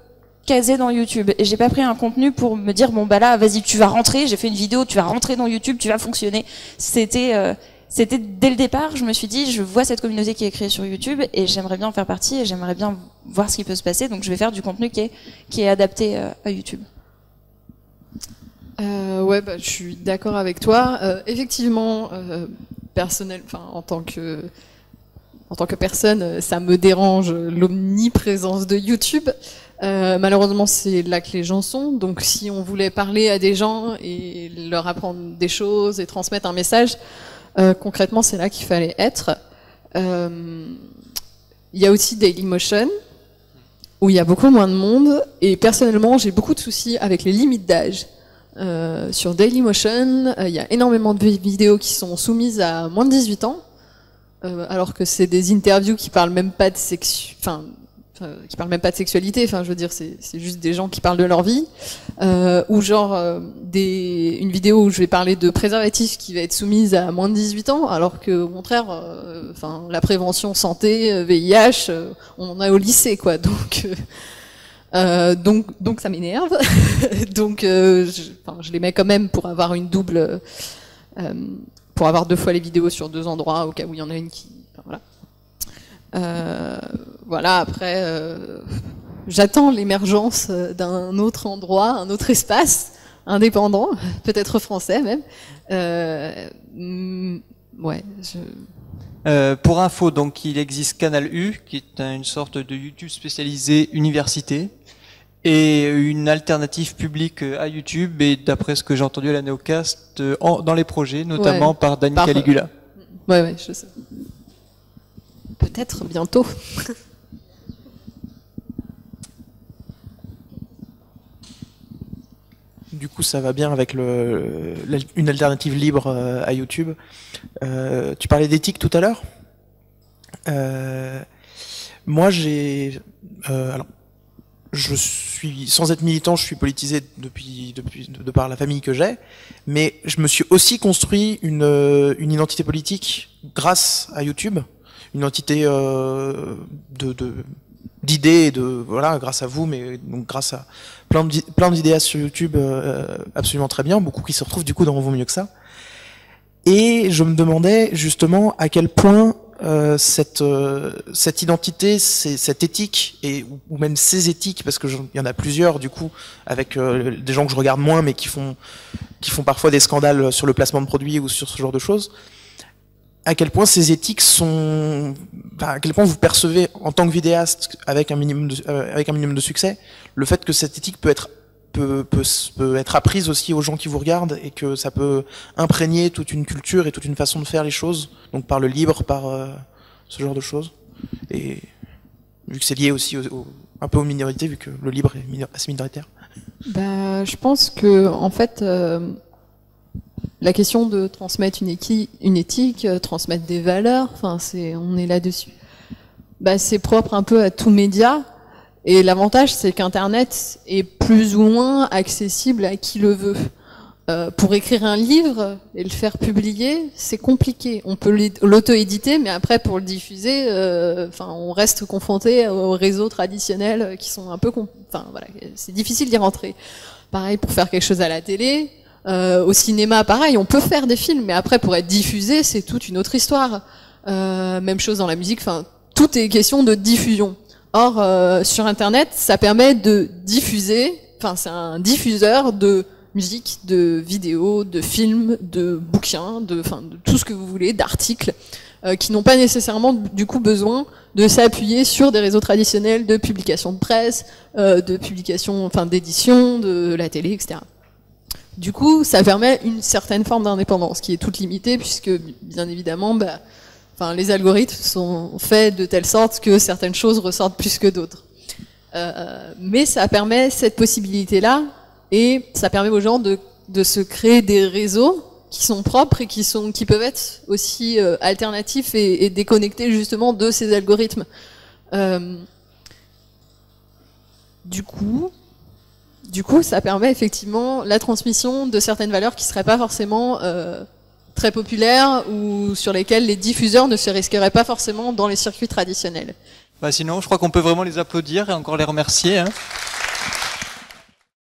caser dans YouTube. Et j'ai pas pris un contenu pour me dire, bon bah là, vas-y, tu vas rentrer, j'ai fait une vidéo, tu vas rentrer dans YouTube, tu vas fonctionner. C'était dès le départ, je me suis dit, je vois cette communauté qui est créée sur YouTube et j'aimerais bien en faire partie et j'aimerais bien voir ce qui peut se passer. Donc je vais faire du contenu qui est adapté à YouTube. Ouais, bah, je suis d'accord avec toi. Effectivement, personnel, enfin, en tant que personne, ça me dérange l'omniprésence de YouTube. Malheureusement, c'est là que les gens sont. Donc, si on voulait parler à des gens et leur apprendre des choses et transmettre un message, concrètement, c'est là qu'il fallait être. Il y a aussi Dailymotion, où il y a beaucoup moins de monde. Et personnellement, j'ai beaucoup de soucis avec les limites d'âge. Sur Dailymotion, il y a énormément de vidéos qui sont soumises à moins de 18 ans. Alors que c'est des interviews qui parlent même pas de qui parlent même pas de sexualité. Enfin, je veux dire, c'est juste des gens qui parlent de leur vie. Ou genre une vidéo où je vais parler de préservatifs qui va être soumise à moins de 18 ans, alors que au contraire, la prévention santé, VIH, on en a au lycée, quoi. Donc ça m'énerve. Donc je les mets quand même pour avoir une double. Pour avoir 2 fois les vidéos sur 2 endroits, au cas où il y en a une qui... Enfin, voilà. Voilà, après, j'attends l'émergence d'un autre endroit, un autre espace, indépendant, peut-être français même. Ouais, pour info, donc, il existe Canal U, qui est une sorte de YouTube spécialisé université, et une alternative publique à YouTube, et d'après ce que j'ai entendu à la Neocast, dans les projets, notamment par Dani Caligula. Ouais, je sais. Peut-être bientôt. Du coup, ça va bien avec une alternative libre à YouTube. Tu parlais d'éthique tout à l'heure. Moi, alors, je suis, sans être militant, je suis politisé de par la famille que j'ai, mais je me suis aussi construit une identité politique grâce à YouTube, une identité d'idées, voilà, grâce à vous, mais donc grâce à plein d'idées sur YouTube, absolument très bien, beaucoup qui se retrouvent du coup dans Vaut mieux que ça. Et je me demandais justement à quel point cette identité, cette éthique, ou même ces éthiques, parce que il y en a plusieurs du coup, avec des gens que je regarde moins, mais qui font parfois des scandales sur le placement de produits ou sur ce genre de choses. À quel point ces éthiques sont, à quel point vous percevez en tant que vidéaste avec un minimum de succès, le fait que cette éthique peut être apprise aussi aux gens qui vous regardent, et que ça peut imprégner toute une culture et toute une façon de faire les choses, donc par le libre, par ce genre de choses. Et vu que c'est lié aussi un peu aux minorités, vu que le libre est assez minoritaire. Bah, je pense que en fait, la question de transmettre une éthique, transmettre des valeurs, enfin on est là-dessus. Bah, c'est propre un peu à tout média. Et l'avantage, c'est qu'Internet est plus ou moins accessible à qui le veut. Pour écrire un livre et le faire publier, c'est compliqué. On peut l'auto-éditer, mais après, pour le diffuser, on reste confronté aux réseaux traditionnels qui sont un peu... voilà, c'est difficile d'y rentrer. Pareil pour faire quelque chose à la télé. Au cinéma, pareil, on peut faire des films, mais après, pour être diffusé, c'est toute une autre histoire. Même chose dans la musique, tout est question de diffusion. Or, sur Internet, ça permet de diffuser, enfin c'est un diffuseur de musique, de vidéos, de films, de bouquins, de tout ce que vous voulez, d'articles, qui n'ont pas nécessairement du coup besoin de s'appuyer sur des réseaux traditionnels de publication de presse, de publication, enfin d'édition, de la télé, etc. Du coup, ça permet une certaine forme d'indépendance qui est toute limitée puisque, bien évidemment, les algorithmes sont faits de telle sorte que certaines choses ressortent plus que d'autres. Mais ça permet cette possibilité-là et ça permet aux gens de se créer des réseaux qui sont propres et qui peuvent être aussi alternatifs et déconnectés justement de ces algorithmes. Du coup, ça permet effectivement la transmission de certaines valeurs qui seraient pas forcément très populaires ou sur lesquelles les diffuseurs ne se risqueraient pas forcément dans les circuits traditionnels. Sinon, je crois qu'on peut vraiment les applaudir et encore les remercier. Hein.